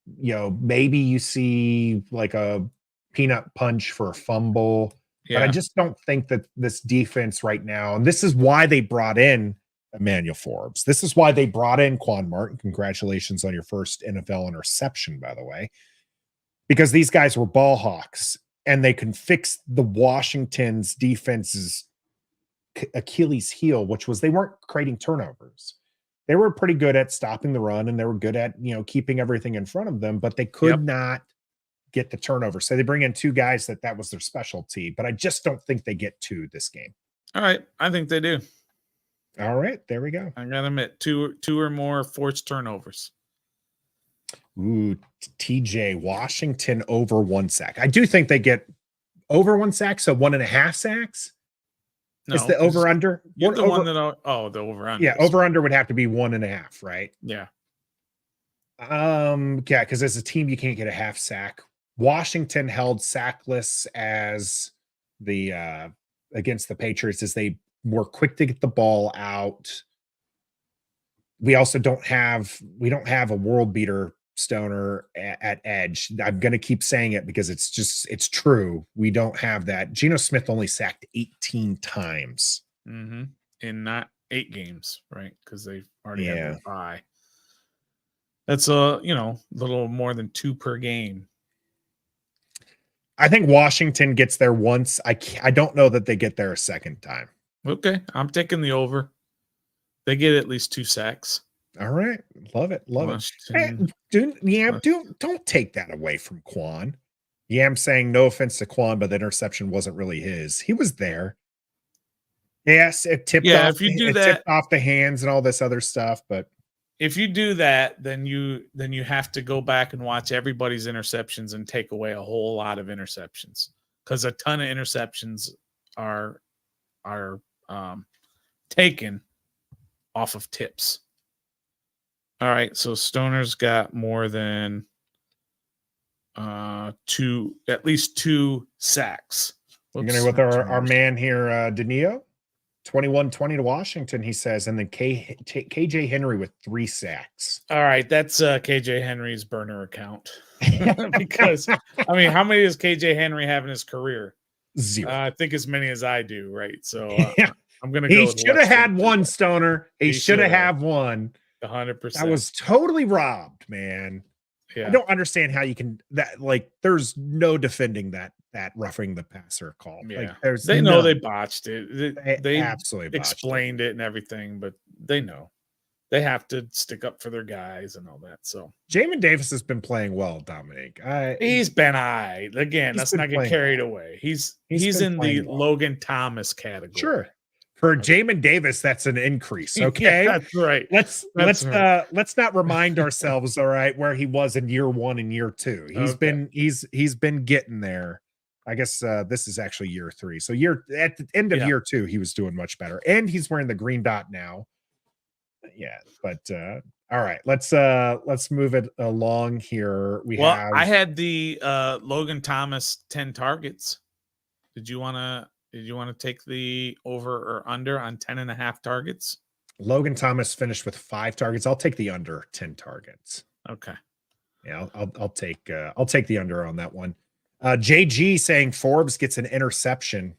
Maybe you see like a peanut punch for a fumble, but I just don't think that this defense right now, and this is why they brought in Emmanuel Forbes. This is why they brought in Quan Martin. Congratulations on your first NFL interception, by the way, because these guys were ball hawks and they can fix the Washington's defense's Achilles heel, which was they weren't creating turnovers. They were pretty good at stopping the run, and they were good at, keeping everything in front of them, but they could not get the turnover. So they bring in 2 guys that was their specialty, but I just don't think they get 2 this game. All right. I think they do. All right. There we go. I got them at 2 or more forced turnovers. Ooh, TJ, Washington over 1 sack. I do think they get over 1 sack, so 1.5 sacks. No, is the over under? You're the one that the over under. Yeah, over under would have to be 1.5, right? Yeah. Yeah, because as a team, you can't get a half sack. Washington held sackless as the against the Patriots as they were quick to get the ball out. We also don't have a world beater, Stoner, at edge. I'm going to keep saying it because it's true. We don't have that. Geno Smith only sacked 18 times. In not 8 games, right? Because they've already had their bye. That's a little more than 2 per game. I think Washington gets there once. I don't know that they get there a second time. Okay, I'm taking the over. They get at least 2 sacks. All right. Love it. Hey, don't take that away from Quan. I'm saying no offense to Quan, but the interception wasn't really his. He was there. Yes, it tipped off. If you do that, tipped off the hands and all this other stuff, but if you do that, then you have to go back and watch everybody's interceptions and take away a whole lot of interceptions, because a ton of interceptions are taken off of tips. All right, so Stoner's got more than at least 2 sacks. You're gonna go with our man here, Danilo. 21-20 to Washington, he says, and then KJ Henry with 3 sacks. All right, that's KJ Henry's burner account. Because, I mean, how many does KJ Henry have in his career? 0. I think as many as I do, right? So I'm going to He go with should have had one, Stoner. He should have had one. 100%. I was totally robbed, man. Yeah. I don't understand how you can there's no defending that roughing the passer call. Yeah. Like, they know they botched it. They absolutely explained it and everything, but they know they have to stick up for their guys and all that. So Jamin Davis has been playing well, Dominic. He's been again. Let's not get carried away. He's in the Logan Thomas category. Sure. For Jamin Davis, that's an increase. Okay, yeah, that's right. Let's not remind ourselves, all right, where he was in year 1 and year 2. He's been getting there. I guess this is actually year 3. So at the end of year 2, he was doing much better, and he's wearing the green dot now. Yeah, but all right, let's move it along here. I had the Logan Thomas 10 targets. Did you want to take the over or under on 10.5 targets? Logan Thomas finished with 5 targets. I'll take the under 10 targets. Okay. Yeah, I'll take the under on that one. JG saying Forbes gets an interception.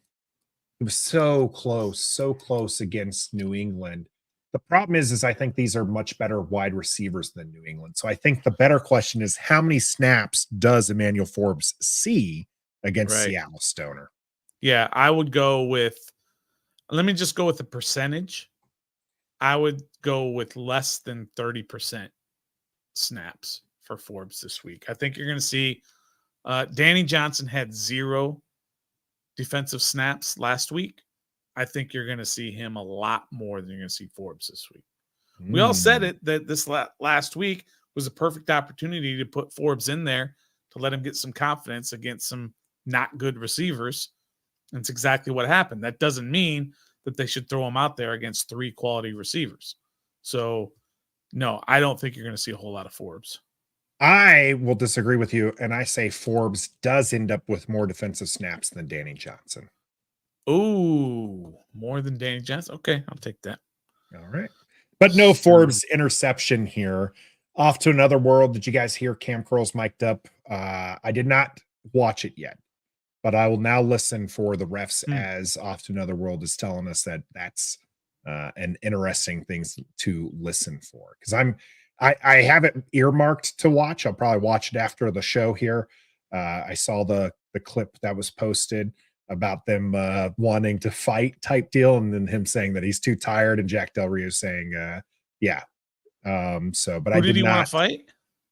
It was so close against New England. The problem is I think these are much better wide receivers than New England. So I think the better question is, how many snaps does Emmanuel Forbes see against Seattle, Stoner? Yeah, I would go with, let me just go with the percentage. I would go with less than 30% snaps for Forbes this week. I think you're going to see Danny Johnson had 0 defensive snaps last week. I think you're going to see him a lot more than you're going to see Forbes this week. We all said it, that this last week was a perfect opportunity to put Forbes in there to let him get some confidence against some not good receivers. And it's exactly what happened. That doesn't mean that they should throw him out there against 3 quality receivers. So, no, I don't think you're going to see a whole lot of Forbes. I will disagree with you, and I say Forbes does end up with more defensive snaps than Danny Johnson. Oh, more than Danny Johnson? Okay, I'll take that. All right. But no Forbes interception here. Off to Another World. Did you guys hear Cam Curl's mic'd up? I did not watch it yet, but I will now listen for the refs as Off to Another World is telling us that that's an interesting thing to listen for. Because I have it earmarked to watch. I'll probably watch it after the show here. I saw the clip that was posted about them wanting to fight type deal, and then him saying that he's too tired, and Jack Del Rio saying, but I did not want to fight.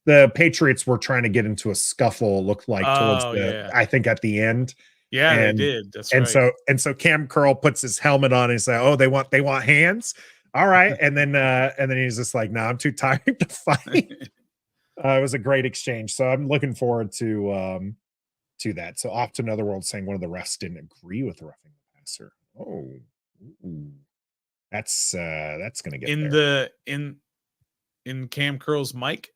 The Patriots were trying to get into a scuffle, it looked like towards I think at the end. Yeah, they did. That's right. So Cam Curl puts his helmet on and he's like, oh, they want hands. All right. And then he's just like, no, I'm too tired to fight. It was a great exchange. So I'm looking forward to that. So Off to Another World saying one of the refs didn't agree with roughing the passer. Oh, that's gonna get in Cam Curl's mic.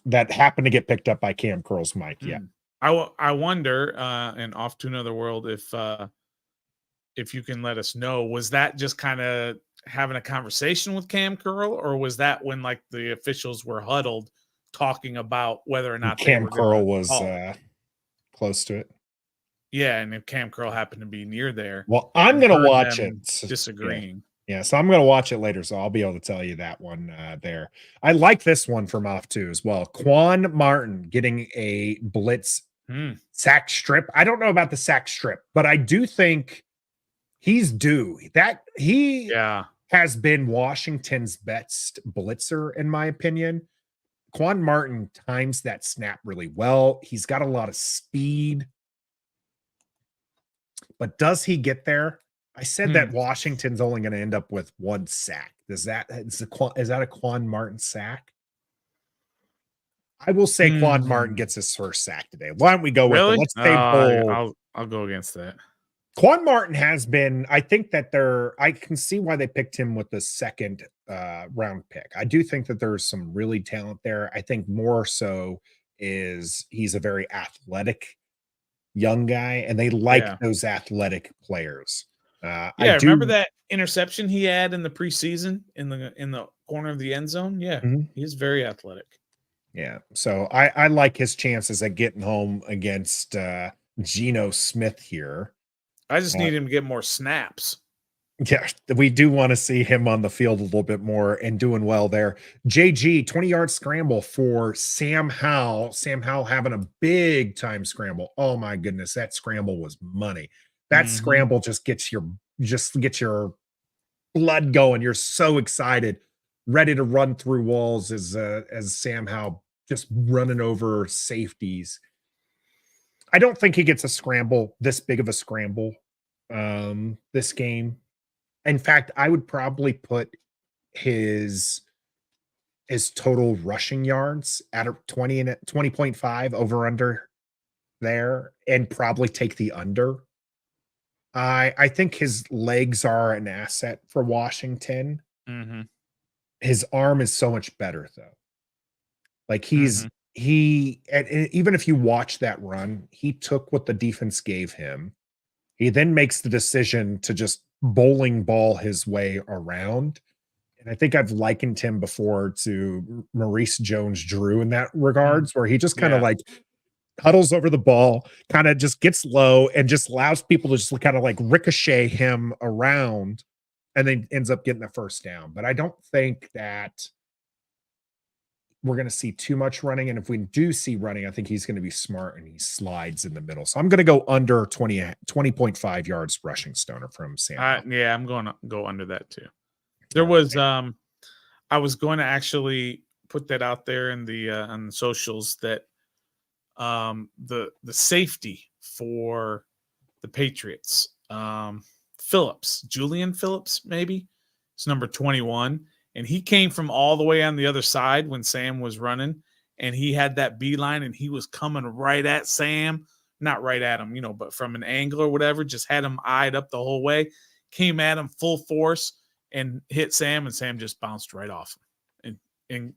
That happened to get picked up by Cam Curl's mic. Yeah. I wonder, and Off to Another World, if you can let us know, was that just kind of having a conversation with Cam Curl, or was that when like the officials were huddled talking about whether or not Cam Curl was close to it? Yeah, and if Cam Curl happened to be near there, well, I'm gonna watch it. Disagreeing. Yeah, so I'm going to watch it later, so I'll be able to tell you that one there. I like this one from Off too as well. Quan Martin getting a blitz sack strip. I don't know about the sack strip, but I do think he's due. That he has been Washington's best blitzer, in my opinion. Quan Martin times that snap really well. He's got a lot of speed, but does he get there? I said that Washington's only going to end up with 1 sack. Is that a Quan Martin sack? I will say Quan Martin gets his first sack today. Why don't we go with it? Let's say bold. I'll go against that. Quan Martin has been, I think that I can see why they picked him with the second round pick. I do think that there's some really talent there. I think more so is he's a very athletic young guy, and they like those athletic players. Yeah, remember that interception he had in the preseason in the corner of the end zone? Yeah, he's very athletic. Yeah, so I like his chances at getting home against Geno Smith here. I just need him to get more snaps. Yeah, we do want to see him on the field a little bit more and doing well there. JG, 20-yard scramble for Sam Howell. Sam Howell having a big time scramble. Oh my goodness, that scramble was money. That scramble just gets your blood going. You're so excited, ready to run through walls as Sam Howell just running over safeties. I don't think he gets a scramble, this big of a scramble, this game. In fact, I would probably put his total rushing yards at a 20.5 over under there, and probably take the under. I think his legs are an asset for Washington. His arm is so much better though. Like even if you watch that run, he took what the defense gave him. He then makes the decision to just bowling ball his way around. And I think I've likened him before to Maurice Jones-Drew in that regards, where he just kind of like huddles over the ball, kind of just gets low and just allows people to just kind of like ricochet him around, and then ends up getting the first down. But I don't think that we're going to see too much running. And if we do see running, I think he's going to be smart and he slides in the middle. So I'm going to go under 20.5 yards rushing, Stoner, from Sam. Yeah, I'm going to go under that too. There was, I was going to actually put that out there in the on the socials that the safety for the Patriots, Julian Phillips, maybe it's number 21. And he came from all the way on the other side when Sam was running, and he had that beeline and he was coming right at Sam, not right at him, but from an angle or whatever, just had him eyed up the whole way, came at him full force and hit Sam, and Sam just bounced right off him. And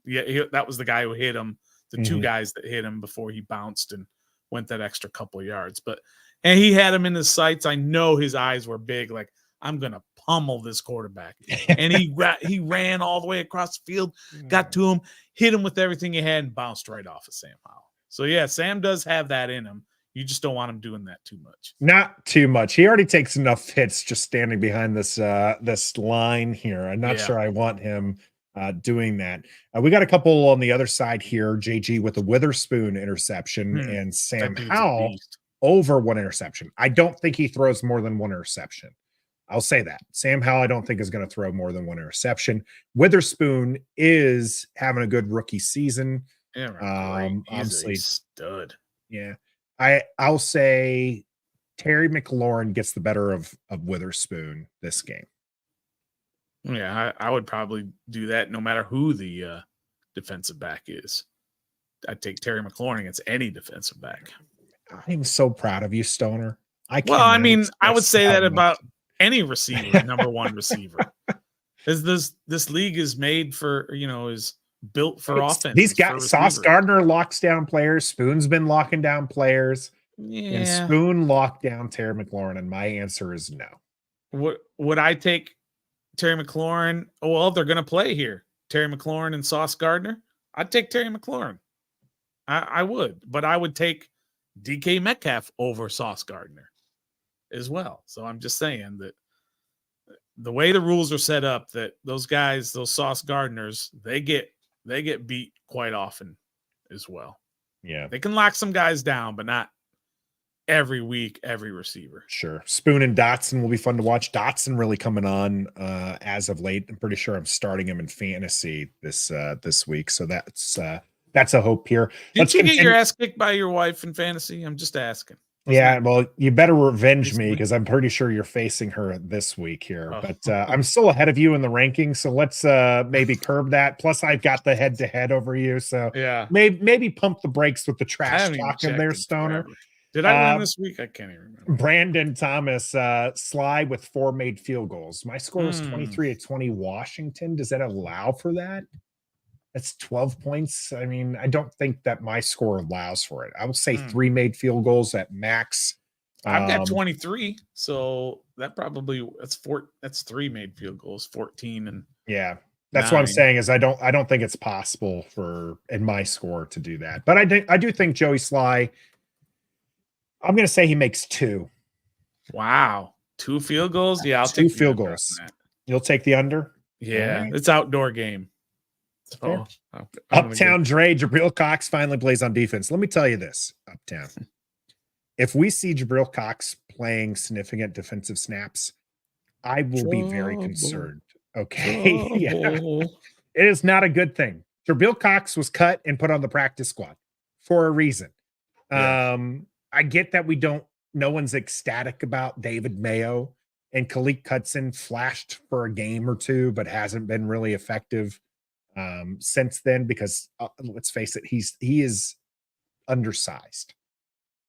that was the guy who hit him, the two guys that hit him before he bounced and went that extra couple of yards. And he had him in his sights. I know his eyes were big, like, I'm going to pummel this quarterback. And he ran all the way across the field, got to him, hit him with everything he had, and bounced right off of Sam Howell. So, yeah, Sam does have that in him. You just don't want him doing that too much. Not too much. He already takes enough hits just standing behind this line here. I'm not sure I want him doing that. We got a couple on the other side here. JG with a Witherspoon interception and Sam Howell over one interception. I don't think he throws more than one interception. I'll say that. Sam Howell, I don't think, is going to throw more than one interception. Witherspoon is having a good rookie season. Yeah, obviously stud. Yeah. I'll say Terry McLaurin gets the better of Witherspoon this game. Yeah, I would probably do that no matter who the defensive back is. I'd take Terry McLaurin against any defensive back. I'm so proud of you, Stoner. I would say that about any receiver, number one receiver. This league is made for, is built for offense. These guys, Sauce Gardner locks down players. Spoon's been locking down players. Yeah. And Spoon locked down Terry McLaurin, and my answer is no. Would I take Terry McLaurin? Well, they're going to play here. Terry McLaurin and Sauce Gardner. I'd take Terry McLaurin. I would, but I would take DK Metcalf over Sauce Gardner as well. So I'm just saying that the way the rules are set up, that those guys, those Sauce Gardners, they get beat quite often as well. Yeah. They can lock some guys down, but not every week, every receiver. Sure. Spoon and Dotson will be fun to watch. Dotson really coming on as of late. I'm pretty sure I'm starting him in fantasy this week. So that's a hope here. Did you get your ass kicked by your wife in fantasy? I'm just asking. Well, you better revenge me because I'm pretty sure you're facing her this week here. But I'm still ahead of you in the rankings, so let's maybe curb that. Plus, I've got the head-to-head over you, so maybe pump the brakes with the trash talk in there, Stoner. Forever. Did I win this week? I can't even remember. Brandon Thomas, Sly with 4 made field goals. My score was 23-20 Washington. Does that allow for that? That's 12 points. I mean, I don't think that my score allows for it. I would say 3 made field goals at max. I've got 23, so that's 3 made field goals, 14 and Yeah. That's what I'm 9. saying is I don't think it's possible in my score to do that. But I do think Joey Sly, I'm going to say he makes 2. Wow. 2 field goals? Yeah, I'll 2 take the field under on goals. that. You'll take the under? Yeah, Alright. it's outdoor game. So Fair. I'm gonna Uptown Dre, Jabril Cox finally plays on defense. Let me tell you this, Uptown. If we see Jabril Cox playing significant defensive snaps, I will be very concerned. Okay. Yeah. Trouble. It is not a good thing. Jabril Cox was cut and put on the practice squad for a reason. Yeah. I get that no one's ecstatic about David Mayo, and Khalid Cutson flashed for a game or 2, but hasn't been really effective since then because let's face it, he is undersized.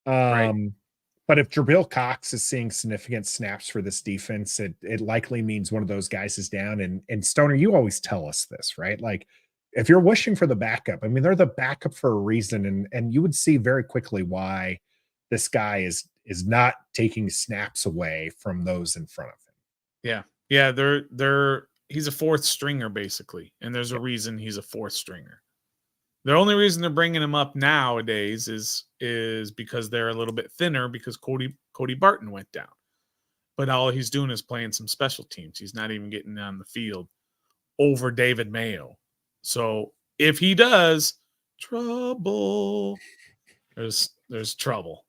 Right. But if Jabril Cox is seeing significant snaps for this defense, it likely means one of those guys is down. And Stoner, you always tell us this, right? Like if you're wishing for the backup, I mean, they're the backup for a reason, and you would see very quickly why this guy is not taking snaps away from those in front of him. Yeah. He's a 4th stringer basically, and there's a reason he's a 4th stringer. The only reason they're bringing him up nowadays is because they're a little bit thinner because Cody Barton went down. But all he's doing is playing some special teams. He's not even getting on the field over David Mayo. So if he does, trouble. There's trouble.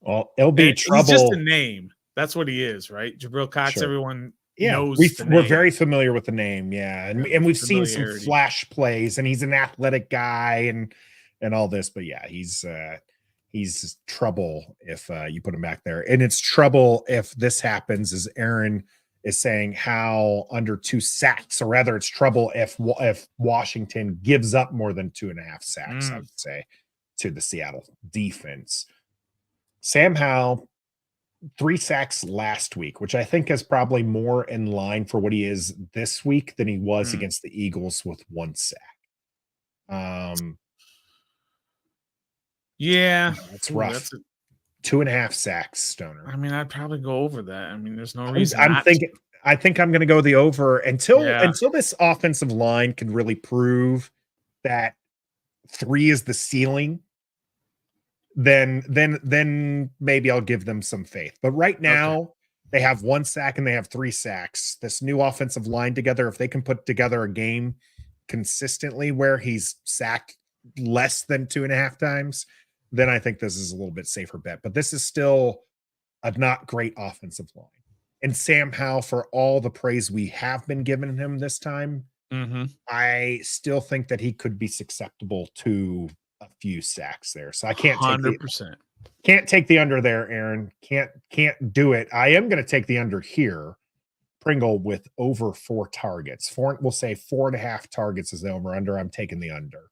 Well, it'll be trouble. He's just a name. That's what he is, right? Jabril Cox, Sure. Everyone Yeah, knows we're very familiar with the name, yeah, and we've seen some Familiarity. flash plays, and he's an athletic guy, and all this, but yeah, he's trouble if you put him back there, and it's trouble if this happens. As Aaron is saying, how under 2 sacks, or rather, it's trouble if Washington gives up more than 2.5 sacks. I would say to the Seattle defense. Sam Howell, 3 sacks last week, which I think is probably more in line for what he is this week than he was against the Eagles with 1 sack. Yeah, it's rough. 2.5 sacks, Stoner. I mean, I'd probably go over that. I mean, there's no reason. I think I'm going to go the over until this offensive line can really prove that 3 is the ceiling. Then maybe I'll give them some faith. But right now, they have 1 sack and they have 3 sacks. This new offensive line together, if they can put together a game consistently where he's sacked less than 2.5 times, then I think this is a little bit safer bet. But this is still a not great offensive line. And Sam Howell, for all the praise we have been giving him this time, I still think that he could be susceptible to a few sacks there. So I can't 100%. Can't take the under there, Aaron. Can't do it. I am going to take the under here. Pringle with over 4 targets. We'll say 4.5 targets is the over under. I'm taking the under.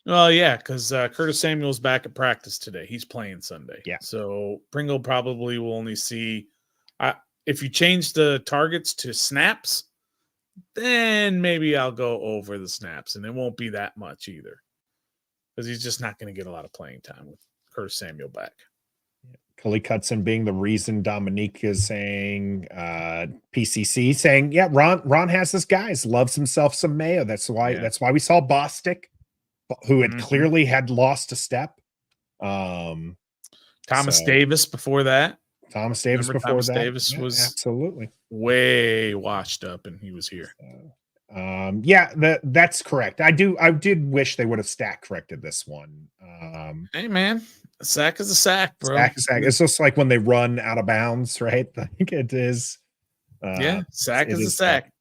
Well, yeah, because Curtis Samuel's back at practice today. He's playing Sunday. Yeah. So Pringle probably will only see if you change the targets to snaps, then maybe I'll go over the snaps, and it won't be that much either. Because he's just not going to get a lot of playing time with Curtis Samuel back. Khalid Cutson being the reason Dominique is saying, PCC saying, yeah, Ron has his guys, loves himself some Mayo. That's why we saw Bostic, who had clearly had lost a step. Thomas Davis before that. Thomas Davis Remember before Thomas that. Davis was absolutely way washed up, and he was here. That's correct. I did wish they would have stack corrected this one. Hey man, a sack is a sack, bro. Sack. It's just like when they run out of bounds, right? I think it is. Sack is a sack.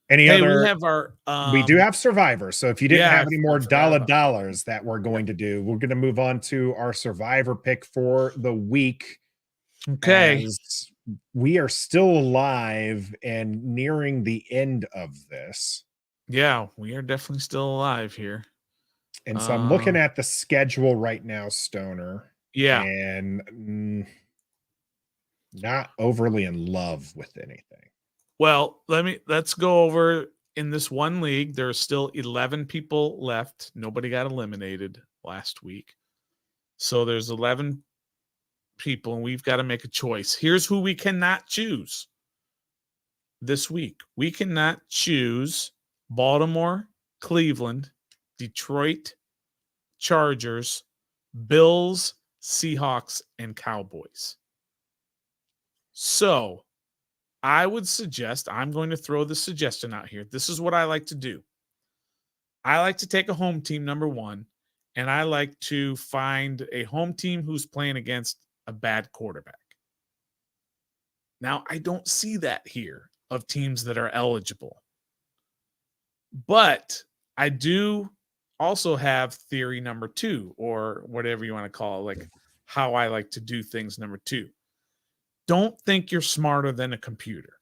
We do have Survivor. So if you didn't have any more dollars that we're going to do, we're going to move on to our Survivor pick for the week. Okay. We are still alive and nearing the end of this. Yeah, we are definitely still alive here. And so I'm looking at the schedule right now, Stoner. Yeah. And not overly in love with anything. Well, let's go over in this one league. There are still 11 people left. Nobody got eliminated last week. So there's 11 people, and we've got to make a choice. Here's who we cannot choose this week. We cannot choose Baltimore, Cleveland, Detroit, Chargers, Bills, Seahawks, and Cowboys. So I would suggest, I'm going to throw the suggestion out here. This is what I like to do. I like to take a home team, number one, and I like to find a home team who's playing against a bad quarterback. Now, I don't see that here of teams that are eligible. But I do also have theory number two, or whatever you want to call it, like how I like to do things number two. Don't think you're smarter than a computer.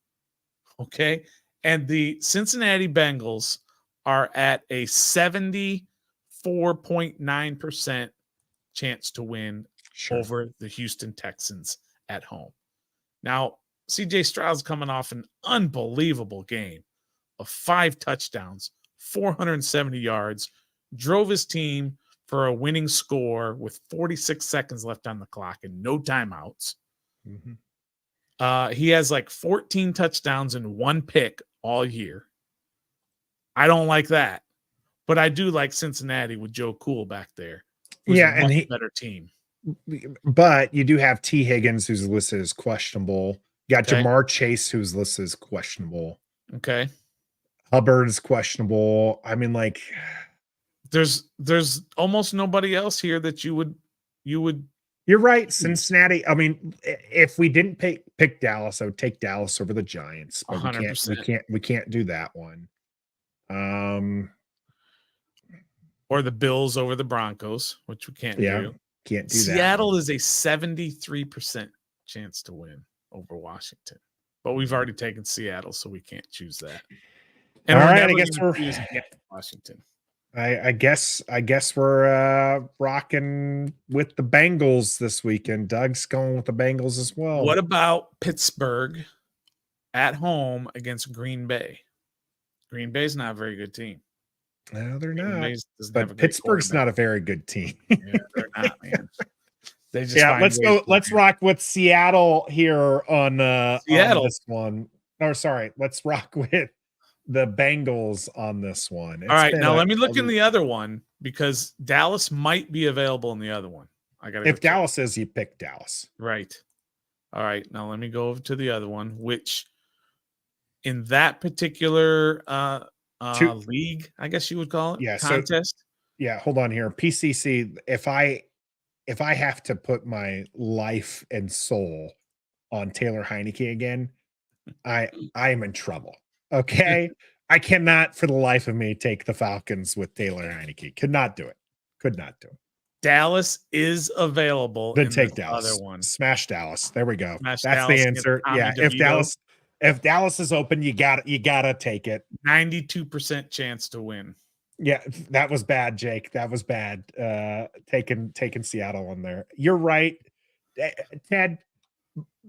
Okay? And the Cincinnati Bengals are at a 74.9% chance to win over the Houston Texans at home. Now, CJ Stroud's coming off an unbelievable game of 5 touchdowns, 470 yards, drove his team for a winning score with 46 seconds left on the clock and no timeouts. He has like 14 touchdowns and 1 pick all year. I don't like that, but I do like Cincinnati with Joe Cool back there. Yeah, and he better team. But you do have T. Higgins, who's listed as questionable. You got Jamar Chase, who's listed as questionable. Okay. Hubbard's questionable. I mean, like, there's almost nobody else here that you would. You're right, Cincinnati. I mean, if we didn't pick Dallas, I would take Dallas over the Giants. But 100%. we can't do that one. Or the Bills over the Broncos, which we can't do. Can't do Seattle is a 73% chance to win over Washington, but we've already taken Seattle, so we can't choose that. And all we're right, never I guess gonna we're choose Washington. I guess we're rocking with the Bengals this weekend. Doug's going with the Bengals as well. What about Pittsburgh at home against Green Bay? Green Bay's not a very good team. No, they're not. But Pittsburgh's not a very good team. Yeah, they're not, man. They just let's go. Let's rock with Seattle here on Seattle. On this one. Or sorry, let's rock with the Bengals on this one. All right, now let me look in the other one because Dallas might be available in the other one. If Dallas is, you pick Dallas. Right. All right, now let me go over to the other one, which in that particular league, I guess you would call it, contest. Hold on here. PCC, if I have to put my life and soul on Taylor Heineke again, I am in trouble. Okay. I cannot for the life of me take the Falcons with Taylor Heineke. Could not do it. Dallas is available. Then take Dallas. Other one. Smash Dallas. There we go. Smash That's Dallas, the answer. Yeah. If Dallas is open, you gotta take it. 92% chance to win. Yeah, that was bad, Jake. That was bad. Taking Seattle on there. You're right, Ted.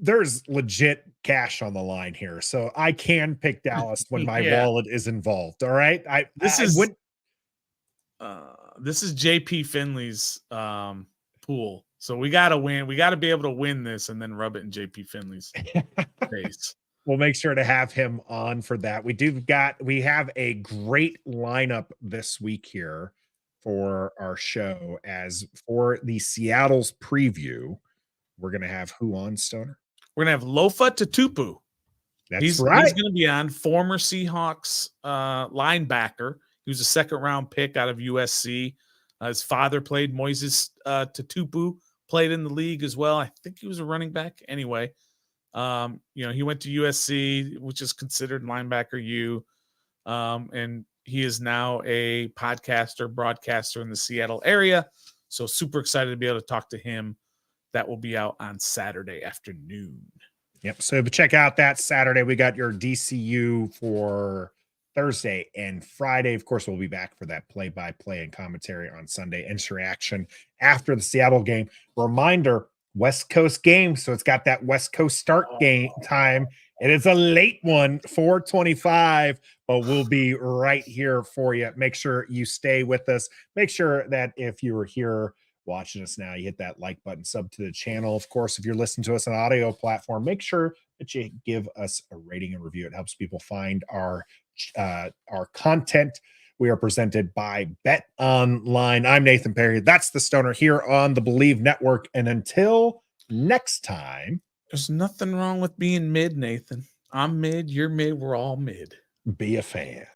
There's legit cash on the line here, so I can pick Dallas when my wallet is involved. All right, this is JP Finley's pool, so we got to win. We got to be able to win this and then rub it in JP Finley's face. We'll make sure to have him on for that. We have a great lineup this week here for our show. As for the Seattle's preview, we're going to have who on, Stoner? We're going to have Lofa Tatupu. He's right. He's going to be on, former Seahawks linebacker. He was a second-round pick out of USC. His father played. Moises Tatupu played in the league as well. I think he was a running back. Anyway, he went to USC, which is considered linebacker U. And he is now a podcaster, broadcaster in the Seattle area. So super excited to be able to talk to him. That will be out on Saturday afternoon. Yep. So check out that Saturday. We got your DCU for Thursday and Friday. Of course, we'll be back for that play-by-play and commentary on Sunday. Interaction after the Seattle game. Reminder, West Coast game. So it's got that West Coast start game time. It is a late one, 4:25, but we'll be right here for you. Make sure you stay with us. Make sure that if you were here watching us now, you hit that like button, sub to the channel. Of course, if you're listening to us on audio platform, make sure that you give us a rating and review. It helps people find our content. We are presented by Bet Online. I'm Nathan Perry. That's the Stoner here on the Believe Network. And until next time, there's nothing wrong with being mid, Nathan. I'm mid, you're mid, we're all mid. Be a fan.